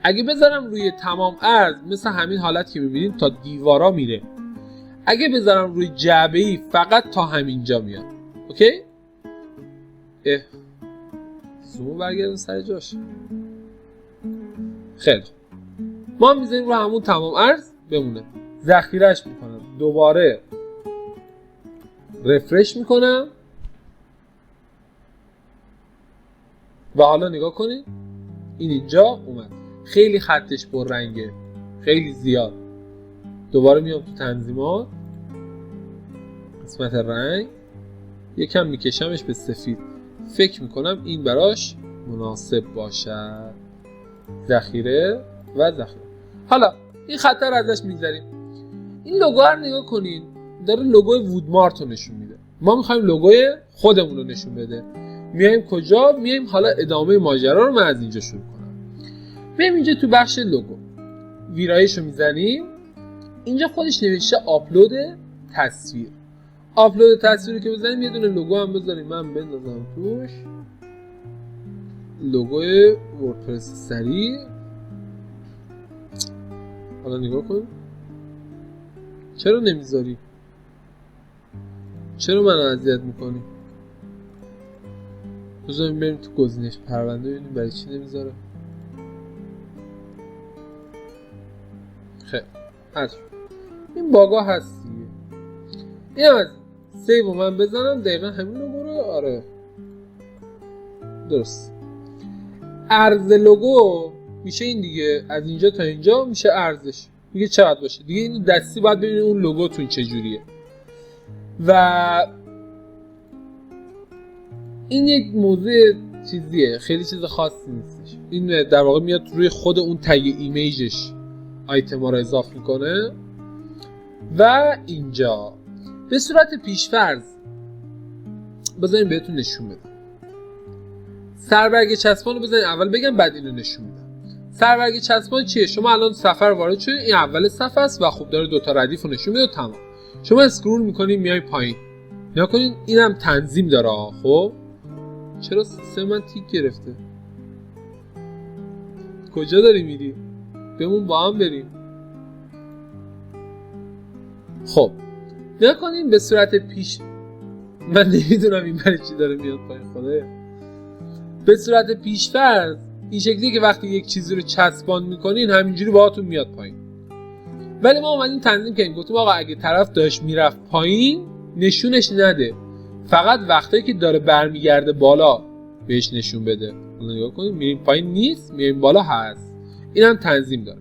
اگه بذارم روی تمام عرض مثل همین حالت که میبینید تا دیوارا میره، اگه بذارم روی جعبه‌ای فقط تا همینجا میاد. اوکی؟ زومو برگردم سر جاش. خیلی خوب، ما میذاریم رو همون تمام عرض بمونه. ذخیرهش میکنم، دوباره رفرش میکنم و حالا نگاه کنید این اینجا اومد. خیلی خطش پررنگه، خیلی زیاد. دوباره میام تو تنظیمات، قسمت رنگ، یکم میکشمش به سفید. فکر میکنم این براش مناسب باشد. ذخیره و ذخیره. حالا این خط رو ازش میگذاریم. این لوگو رو نگاه کنین، داره لوگوی وودمارت رو نشون میده. ما میخوایم لوگوی خودمون رو نشون بده. میایم کجا؟ میایم حالا ادامه ماجرا رو من از اینجا شروع کنم. میایم اینجا تو بخش لوگو، ویرایش رو میزنیم. اینجا خودش نوشته آپلود تصویر. آپلود تصویری که بزنیم یه دونه لوگو هم بذاریم. من بندازم توش لوگوی وردپرس سریع. حالا نگاه کن، چرا نمیذاری؟ چرا منو اذیت میکنی؟ بذاریم بریم تو گزینش پرونده ببینیم برای چی نمیذاره. خیلی این باگا هست دیگه. این هم از سیو من بزنم دقیقا همین لوگو رو. آره درست. عرض لوگو میشه این دیگه، از اینجا تا اینجا میشه عرضش. میگه چقدر باشه دیگه. این دستی باید ببینید اون لوگوتون چجوریه. و این یک موضوع چیزیه، خیلی چیز خاصی نیستش. این در واقع میاد روی خود اون تگ ایمیجش آیتم ها رو اضافه میکنه. و اینجا به صورت پیشفرض بذاریم بهتون نشون بدم. سربرگ چسبان رو بذاریم اول بگم بعد اینو نشون میدم. سربرگ چسبان چیه؟ شما الان سفر وارد شدید، این اول صفحه است و خب داره دوتا ردیف رو نشون میده. تمام. شما اسکرول میکنید میای پایین. نگاه کنید اینم تنظیم داره. خب چرا سیستم من تیک گرفته؟ کجا داری میری؟ بمون با هم بریم. خب نگاه کنید به صورت پیش، من نمیدونم این برای چی داره میاد پایین. خدایا. به صورت پیشفرض این شکلیه که وقتی یک چیزی رو چسبان میکنین همینجوری باهاتون میاد پایین. ولی ما اومدیم تنظیم کردیم، گفتیم آقا اگه طرف داشت میرفت پایین نشونش نده، فقط وقتی که داره برمیگرده بالا بهش نشون بده. نگاه کنید میریم پایین نیست، میریم بالا هست. اینم تنظیم داره.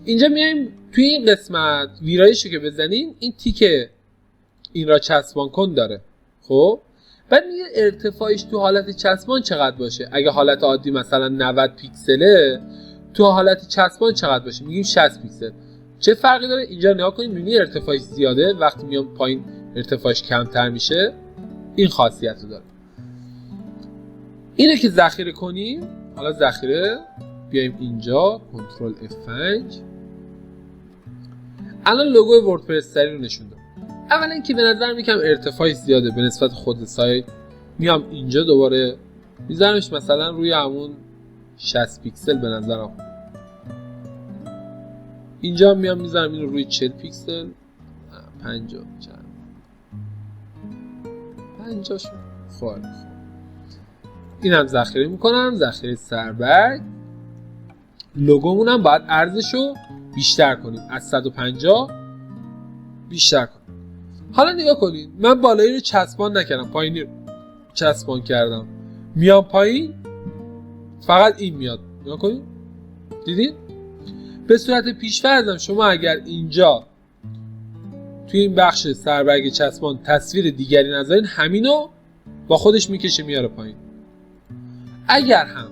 اینجا میایم توی این قسمت ویرایشو که بزنین این تیک این را چسبان کن داره. خب بعد میگه ارتفاعش تو حالت چسبان چقدر باشه. اگه حالت عادی مثلا 90 پیکسله، تو حالت چسبان چقدر باشه؟ میگیم 60 پیکسل. چه فرقی داره؟ اینجا نگاه کنید میبینی ارتفاعش زیاده، وقتی میام پایین ارتفاعش کمتر میشه. این خاصیت رو داره. اینو که ذخیره کنیم، حالا ذخیره بیایم اینجا کنترل F5. الان لوگوی وردپرس سری رو نشون داد. اولا که به نظر میکم ارتفاعش زیاده به نسبت خود سایت. میام اینجا دوباره میذارمش مثلا روی همون 60 پیکسل به نظرم. اینجا میام میذارم اینو روی 40 پیکسل. 50 چند 50 شد. خب اینم ذخیره میکنم. ذخیره سربرگ. لوگومونم باید ارزشو بیشتر کنیم، از 150 بیشتر کنیم. حالا نگاه کنید من بالایی رو چسبان نکردم، پایینی رو چسبان کردم. میام پایین فقط این میاد. نگاه کنید دیدید؟ به صورت پیش‌فرضم شما اگر اینجا توی این بخش سربرگ چسبان تصویر دیگری نذارین، همینو با خودش میکشه میاره پایین. اگر هم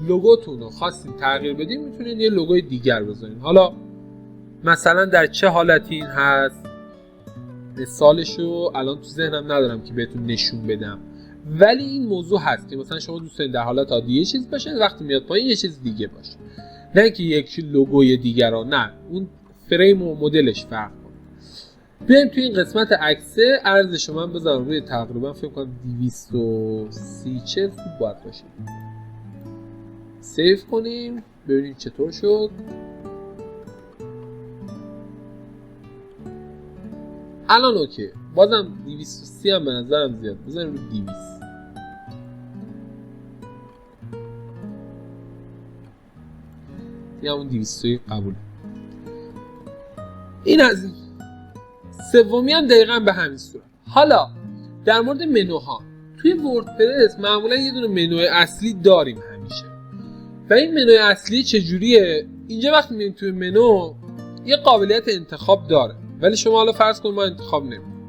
لوگوتون رو خواستین تغییر بدین میتونین یه لوگوی دیگر بذارین. حالا مثلا در چه حالتی این هست مثالشو الان تو ذهنم ندارم که بهتون نشون بدم، ولی این موضوع هست که مثلا شما دوست دارین در حالت عادی یه چیز باشه، وقتی میاد پایین یه چیز دیگه باشه، نه که یک لوگوی دیگر ها، نه اون فریم و مدلش فرق کنه. بیایم توی این قسمت عکسه ارزشو من بذارم روی تقریبا فکر کنم 230 خوب باید باشه. سیو کنیم ببینیم چطور شد. الان اوکی. بازم 230 هم به نظرم زیاد، بذاریم رو 200. یا اون 200 قبوله. این از این. سومی هم دقیقاً به همین صورت. حالا در مورد منوها توی وردپرس معمولا یه دونه منوی اصلی داریم همیشه. و این منوی اصلی چجوریه؟ اینجا وقتی میریم توی منو یه قابلیت انتخاب داره، ولی شما حالا فرض کن ما انتخاب نمی‌کنیم.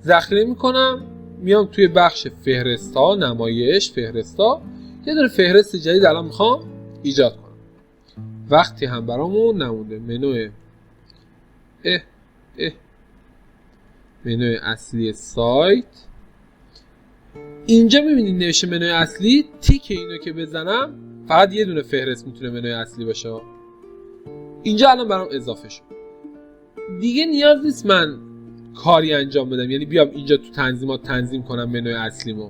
ذخیره میکنم، میام توی بخش فهرستا، نمایش فهرستا، یه دونه فهرست جدید الان میخوام ایجاد کنم. وقتی هم برامون نمونده منوی منوی اصلی سایت. اینجا میبینید نوشته منوی اصلی، تیک اینو که بزنم فقط یه دونه فهرست میتونه منوی اصلی باشه. اینجا الان برام اضافه شد. دیگه نیاز نیست من کاری انجام بدم، یعنی بیام اینجا تو تنظیمات تنظیم کنم منوی اصلیمو.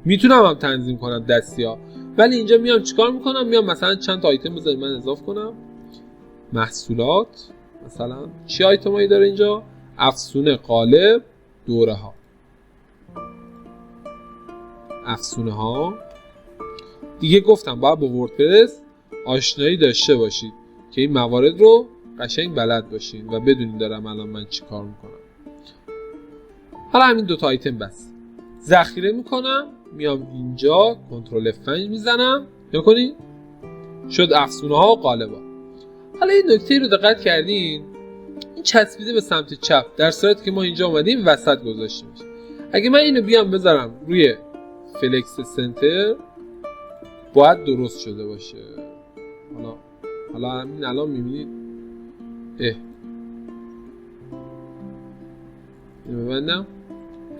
میتونم هم تنظیم کنم دستی ها، ولی اینجا میام چیکار میکنم؟ میام مثلا چند تا آیتم بذارید من اضافه کنم. محصولات مثلا چی آیتمایی داره اینجا؟ افسونه، قالب، دوره ها. افسونه ها دیگه گفتم باید با وردپرس آشنایی داشته باشید که این موارد رو قشنگ بلد باشین و بدونین دارم الان من چی کار میکنم. حالا همین دوتا آیتم بس. ذخیره میکنم، میام اینجا کنترل F5 میزنم، نگاه کنید شد افسونه ها و قالب ها. حالا این نکته رو دقت کردین، این چسبیده به سمت چپ، در صورتی که ما اینجا اومدیم وسط گذاشتیمش. اگه من اینو بیام بذارم روی فلکس سنتر باید درست شده باشه. حالا همین الان میبینید اینو ببندم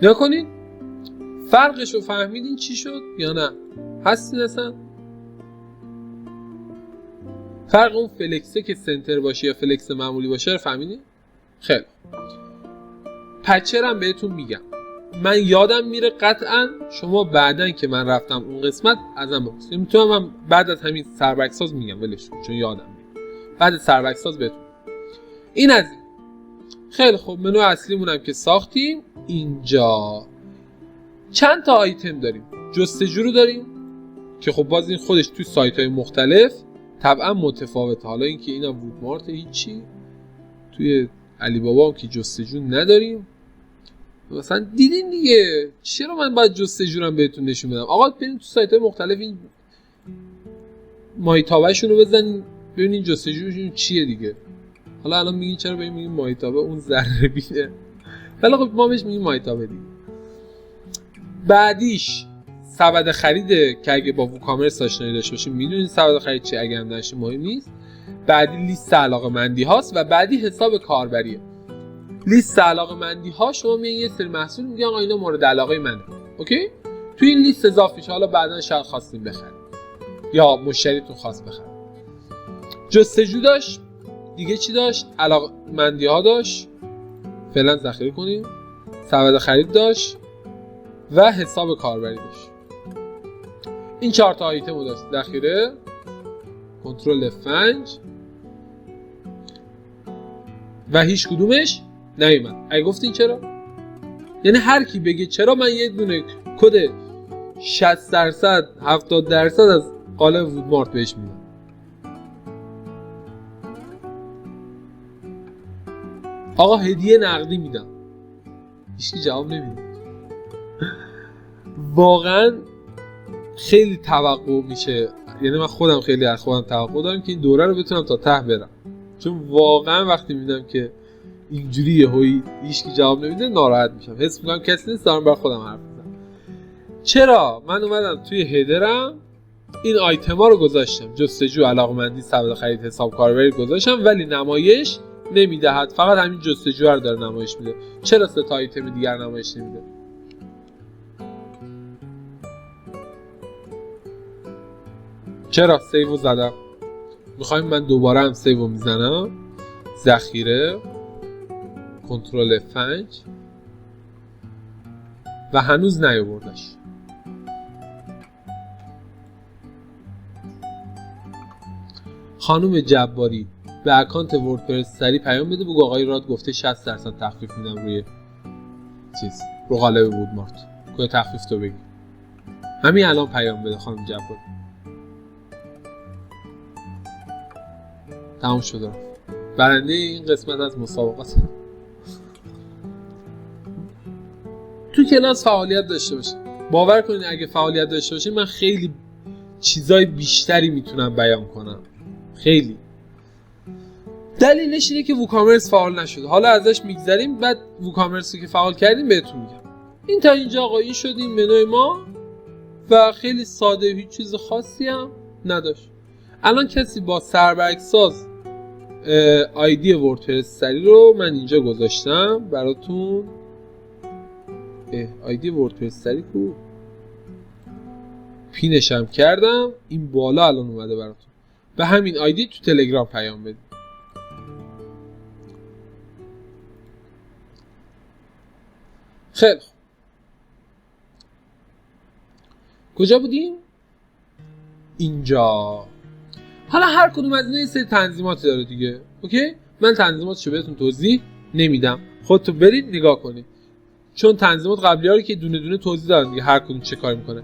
نگاه کنید فرقش رو فهمیدین چی شد یا نه؟ هستین اصلا؟ فرق اون فلکسه که سنتر باشه یا فلکس معمولی باشه رو فهمیدین؟ خیلی پچرم بهتون میگم، من یادم میره قطعا، شما بعدن که من رفتم اون قسمت ازم بپرسید. میتونم من بعد از همین سربکساز میگم ولش کن چون یادم میره. بعد سربکساز بهتون این از این. خیلی خوب منو اصلیمون هم که ساختیم. اینجا چند تا آیتم داریم. جستجو رو داریم که خب باز این خودش توی سایت های مختلف طبعا متفاوته. حالا اینکه اینم وودمارت هیچی، توی علی بابا هم که جستجو نداریم. مثلا دیدین دیگه چرا من باید جستجو بهتون نشون بدم؟ آقا بریم تو سایت های مختلف این مایتابه شون رو بزنین ببینین جستجوشون چیه دیگه. حالا الان میگین چرا ببین میگین مایتابه اون ذره بینه، ولی خب ما بهش میگیم مایتابه دیگه. بعدیش سبد خریده که اگه با ووکامرس آشنایی داشته باشین میدونین سبد خرید چیه، اگه هم داشته مهم نیست. بعدی لیست علاقه‌مندی هاست و بعدی حساب کاربریه. لیست علاقه‌مندی ها شما میگین یه سری محصول میگن آقا اینا مورد علاقه منه، اوکی؟ توی این لیست اضافه شه، حالا بعداً شاید خواستین بخرید یا مشتریتون خواست بخره. جستجو داشت، دیگه چی داشت؟ علاقه‌مندی ها داشت، فعلا ذخیره کنیم. سبد خرید داشت و حساب کاربری داشت. این 4 تا آیتم رو داشت ذخیره، کنترل F5 و هیچ کدومش نیومد. اگه گفتین چرا؟ یعنی هر کی بگه چرا من یه دونه کد 60% 70% از قالب وودمارت بهش میدم. آقا هدیه نقدی میدم. هیچکی جواب نمیده. واقعا خیلی توقع میشه، یعنی من خودم خیلی از خودم توقع دارم که این دوره رو بتونم تا ته برم، چون واقعا وقتی میبینم که اینجوری یهویی هیچکی جواب نمیده ناراحت میشم. حس میکنم کسی نیست دارم برای خودم حرف میزنم. چرا من اومدم توی هدرم این آیتما رو گذاشتم، جستجو، علاقمندی، سبد خرید، حساب کاربری گذاشتم، ولی نمایش نمیدهد، فقط همین جستجو رو داره نمایش میده. چرا 3 تا آیتم دیگر نمایش نمیده؟ چرا؟ سیو زدم، میخوایم من دوباره هم سیو میزنم، ذخیره، کنترل F5 و هنوز نیاوردش. خانم جباری به اکانت وردپرس سری پیام بده بگو آقای راد گفته 60% تخفیف میدم روی رو قالب وودمارت. کد تخفیف تو بگی. همین الان پیام بده خانم جباری. تمام شد. برنده این قسمت از مسابقات تو کلاس فعالیت داشته باشه. باور کنید اگه فعالیت داشته باشه من خیلی چیزای بیشتری میتونم بیان کنم. خیلی. دلیلش اینه که ووکامرس فعال نشده. حالا ازش میگذریم، بعد ووکامرسی که فعال کردیم بهتون میگم. این تا اینجا آقا این شد این منوی ما و خیلی ساده، هیچ چیز خاصی هم نداشت. الان کسی با سربرگساز آیدی وردپرس سری رو من اینجا گذاشتم براتون. آیدی وردپرس سری کو پینش هم کردم، این بالا الان اومده براتون. به همین آیدی تو تلگرام پیام بدید. خیلی خوب. کجا بودیم؟ اینجا. حالا هر کدوم از اینا یه سری تنظیماتی داره دیگه، اوکی؟ من تنظیماتشو بهتون توضیح نمیدم، خودتون برید نگاه کنید، چون تنظیمات قبلی‌ها رو که دونه دونه توضیح دادم دیگه، هر کدوم چه کاری میکنه.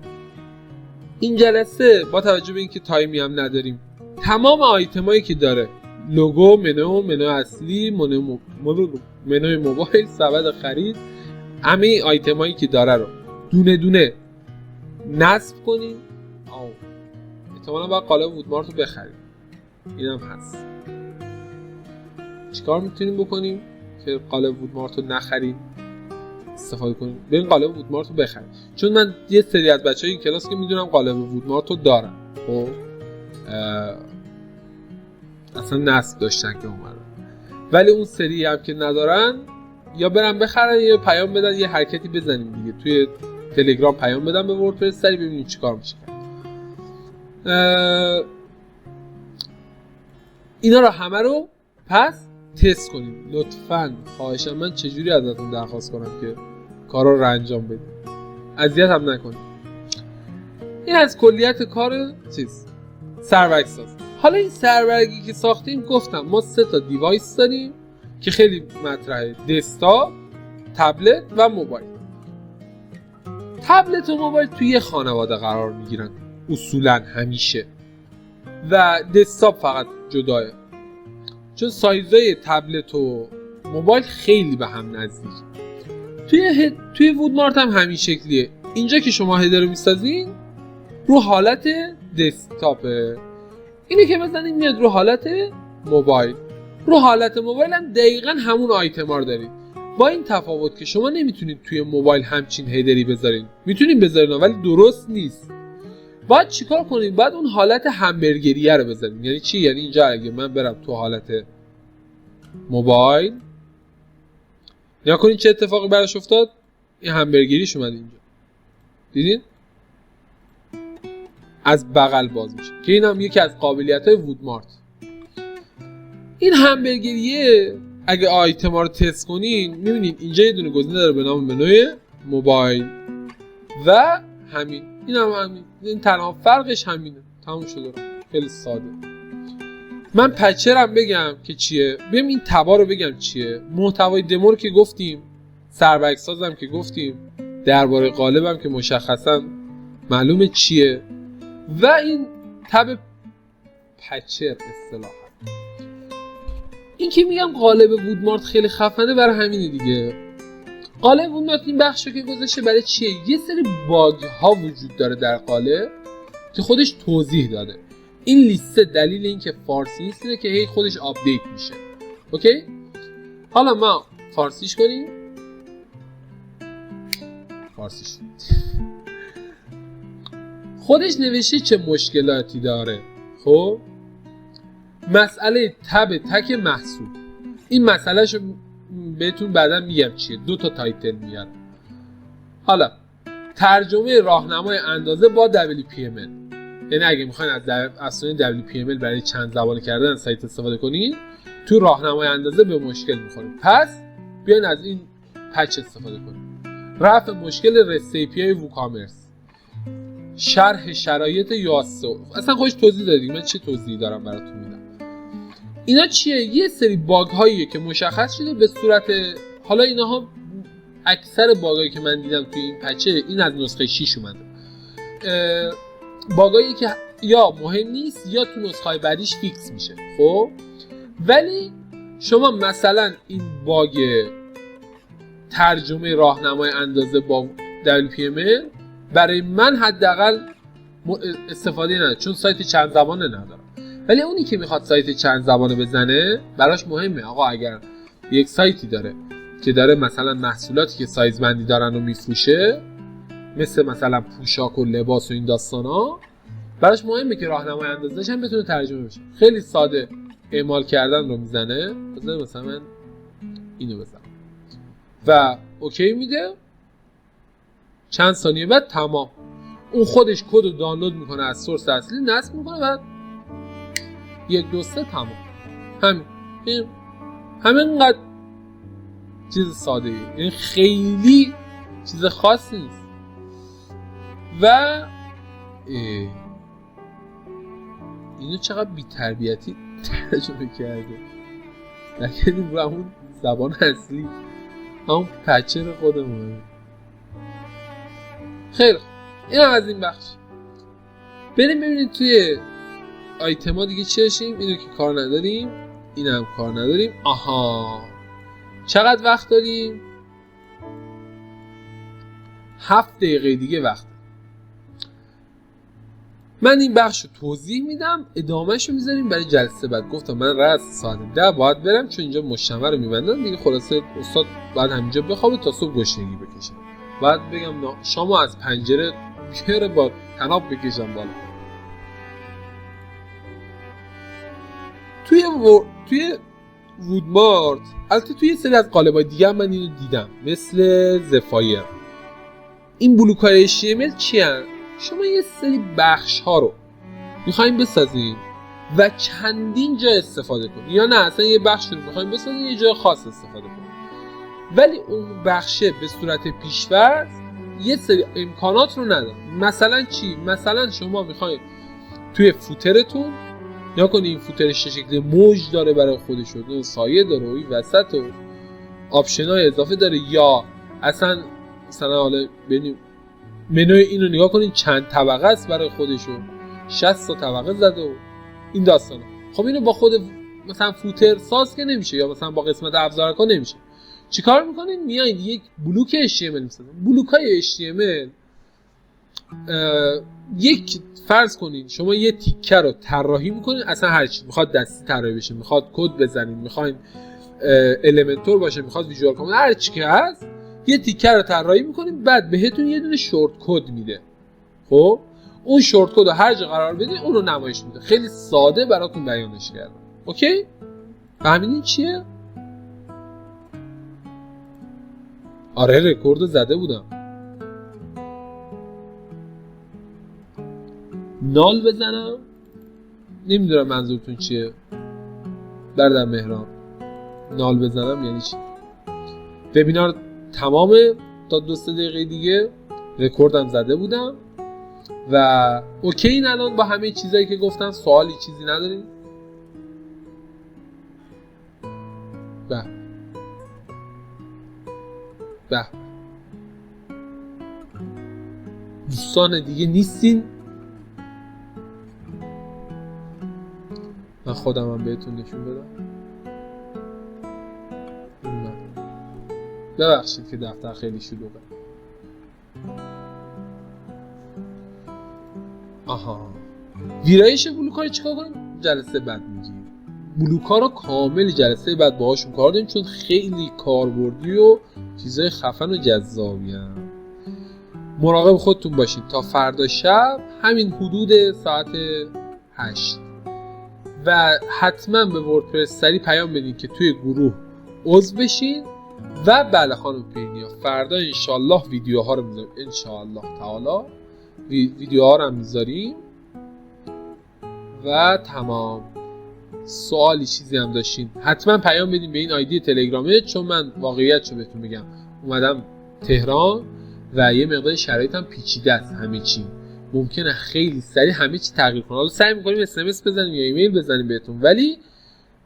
این جلسه با توجه به اینکه تایمی هم نداریم، تمام آیتمایی که داره، لوگو، منو اصلی، منوی موبایل، سبد خرید، همه آیتمایی که داره رو دونه دونه نصب کنید. احتمالاً باید قالب وودمارت رو بخرید. اینم هست. چیکار میتونیم بکنیم که قالب وودمارت رو نخریم؟ استفاده کنید. برین قالب وودمارت رو بخرید، چون من یه سری از بچهای این کلاس که میدونم قالب وودمارت رو دارن، خب اصلا نصب داشتن که اومدن، ولی اون سری هم که ندارن یا برن بخرن یا پیام بدن، یه حرکتی بزنیم دیگه توی تلگرام، پیام بدن به وردپرس سری ببینیم چیکار میشه. اینا رو همه رو پس تست کنیم لطفاً. خواهشم من چجوری ازتون درخواست کنم که کارا رو انجام بدید، اذیت هم نکنید. این از کلیت کار سرورگ ساز. حالا این سرورگی که ساختیم گفتم ما 3 تا دیوایس داریم که خیلی مطرحه: دسکتاپ، تبلت و موبایل. تبلت و موبایل توی یه خانواده قرار میگیرن اصولا همیشه، و دسکتاپ فقط جداه، چون سایزای تبلت و موبایل خیلی به هم نزدیک. توی وودمارت هم همین شکلیه. اینجا که شما هدر رو میسازین رو حالت دسکتاپه، اینه که بزنین میاد رو حالت موبایل. رو حالت موبایل هم دقیقاً همون آیتما رو دارید، با این تفاوت که شما نمیتونید توی موبایل همچین هدری بذارین. میتونین بذارین ولی درست نیست. باید چیکار کنید؟ باید اون حالت همبرگریه رو بذارین. یعنی چی؟ یعنی اینجا اگه من برم تو حالت موبایل، نیا کنین چه اتفاقی براش افتاد. این همبرگریش اومد اینجا، دیدین؟ از بغل باز میشه که این هم یکی از قابلیت‌های وودمارت. این همبرگریه اگه آیتما رو تست کنین میبینین اینجا یه دونه گزینه داره به نام منوی موبایل و همین. این هم همین. این تنها فرقش همینه. تموم شده. خیلی ساده. من پچرم بگم که چیه. ببین این تبا رو بگم چیه. محتوای دمو رو که گفتیم، سرورگ سازم که گفتیم، درباره قالبم که مشخصا معلومه چیه، و این تب پچر اصطلاحا. این که میگم قالب وودمارت خیلی خفنه برای همینه دیگه. قالب وودمارت این بخشو که گذاشته برای چیه؟ یه سری باگ ها وجود داره در قالب که خودش توضیح داده. این لیسته دلیل این که فارسی نیست اینه که هی خودش آپدیت میشه. اوکی؟ حالا ما فارسیش کنیم. فارسیش خودش نوشته چه مشکلاتی داره. خب مسئله تب تک محصول، این مسئله شو بهتون بعدا میگم چیه. 2 تا تایتل میارم. حالا ترجمه راهنمای اندازه با WPML، یعنی اگه میخواین از افزودن WPML برای چند زبانه کردن سایت استفاده کنین، تو راهنمای اندازه به مشکل میخورید. پس بیاین از این پچ استفاده کنید. رفع مشکل رست API ووکامرس، شرح شرایط یاسو. اصلا خودش توضیح داده دیگه، من چه توضیحی دارم براتون میدم. اینا چیه؟ یه سری باگ هاییه که مشخص شده به صورت، حالا اینها اکثر باگایی که من دیدم توی این پچه این از نسخه 6 اومده. باگایی که یا مهم نیست یا تو نسخه بعدیش فیکس میشه. خب ولی شما مثلا این باگ ترجمه راهنمای اندازه با WPML برای من حداقل استفاده نداره، چون سایت چند زبانه نداره. ولی اونی که میخواد سایت چند زبانه بزنه براش مهمه. آقا اگر یک سایتی داره که داره مثلا محصولاتی که سایز بندی دارن رو میفروشه، مثلا پوشاک و لباس و این داستانا، براش مهمه که راهنمای اندازه‌ش هم بتونه ترجمه بشه. خیلی ساده اعمال کردن رو میزنه. مثلا من اینو بزنم و اوکی میده، چند ثانیه بعد تمام. اون خودش کد رو دانلود میکنه از سورس اصلی، نصب میکنه و 1 2 3 تمام. همینقدر چیز ساده ایه. یعنی خیلی چیز خاصی نیست. و اینو چقدر بی‌تربیتی ترجمه کرده. نکنیم رو همون زبان اصلی، همون پچر خودمونه. خیلی خوب، این هم از این بخش. بریم ببینید توی آیتما دیگه چی داشتیم. اینو که کار نداریم، این هم کار نداریم. آها، چقدر وقت داریم؟ 7 دقیقه دیگه وقت. من این بخش رو توضیح میدم، ادامهش رو میذاریم برای جلسه بعد. گفتم من رأس ساعت 10 باید برم چون اینجا مجتمع رو میبندن دیگه. خلاصه استاد بعد همینجا بخوابه تا صبح گشنگی بکشه. بعد بگم شامو از پنجره بیاره با طناب بکشم بالا. توی وودمارت البته توی سری از قالب‌های دیگه هم من اینو دیدم، مثل زفایر. این بلوک‌های HTML چی هست؟ شما یه سری بخش‌ها رو می‌خواید بسازید و چندین جا استفاده کنید، یا نه اصلا یه بخش رو می‌خواید بسازید یه جای خاص استفاده کنید، ولی اون بخشه به صورت پیش‌فرض یه سری امکانات رو نداره. مثلا چی؟ مثلا شما می‌خواید توی فوترتون یا کنید این فوترش شکل موج داره برای خودش و سایه داره و این وسط و آپشن‌های اضافه داره، یا اصلا حالا ببینیم منوی اینو نگاه کنید چند طبقه است برای خودشو، 60 تا طبقه زده و این داستانه. خب اینو با خود مثلا فوتر ساز که نمیشه، یا مثلا با قسمت ابزارکا نمیشه. چیکار میکنین؟ میایید یک بلوک HTML میسازید. بلوک‌های HTML یک فرض کنید شما یه تیکه رو طراحی میکنید، اصلا هر چی میخواد دستی طراحی بشه، میخواد کد بزنید، میخواین المنتور باشه، میخواد ویژوال کامل، هر چی که هست یه تیکه رو طراحی میکنید، بعد بهتون یه دونه شورت کد میده. خب اون شورت کد رو هر جا قرار بدید اون رو نمایش میده. خیلی ساده براتون بیانش کردم. اوکی؟ فهمیدین چیه؟ آره رکورد زده بودم. نال بزنم؟ نمیدونم منظورتون چیه برادر مهران. نال بزنم یعنی چی؟ وبینار تمامه تا 2-3 دقیقه دیگه. رکوردم زده بودم و اوکی. این الان با همه چیزایی که گفتم سوالی چیزی نداریم؟ به دوستان دیگه نیستین؟ من خودم هم بهتون نشون بدم. ببخشید که دفتر خیلی شلوغه. آها، ویرایش بلوک‌ها رو چیکار کنیم؟ جلسه بعد میگیم. بلوک‌ها رو کامل جلسه بعد باهاشون کار داریم چون خیلی کاربردی و چیزای خفن و جذابی هم. مراقب خودتون باشید تا فردا شب همین حدود ساعت 8 و حتما به وردپرس سری پیام بدین که توی گروه عضو بشین. و بله خانم پیرنیا، فردا انشالله ویدیوها رو میذاریم، انشالله تعالی ویدیوها رو هم میذاریم و تمام. سوالی چیزی هم داشتین حتما پیام بدین به این آیدی تلگرامه، چون من واقعیت رو بهتون بگم اومدم تهران و یه مقدار شرایطم پیچیده است. همه چی ممکنه خیلی سریع همه چی تغییر کنه. حالا سعی می‌کنیم SMS بزنیم یا ایمیل بزنیم بهتون، ولی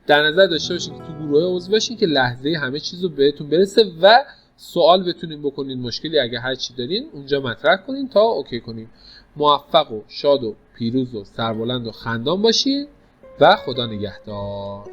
در نظر داشته باشین که تو گروه عضو باشین که لحظه همه چیز رو بهتون برسه و سوال بتونین بکنین، مشکلی اگه هر چی دارین اونجا مطرح کنین تا اوکی کنیم. موفق و شاد و پیروز و سربلند و خندان باشین و خدا نگهدار.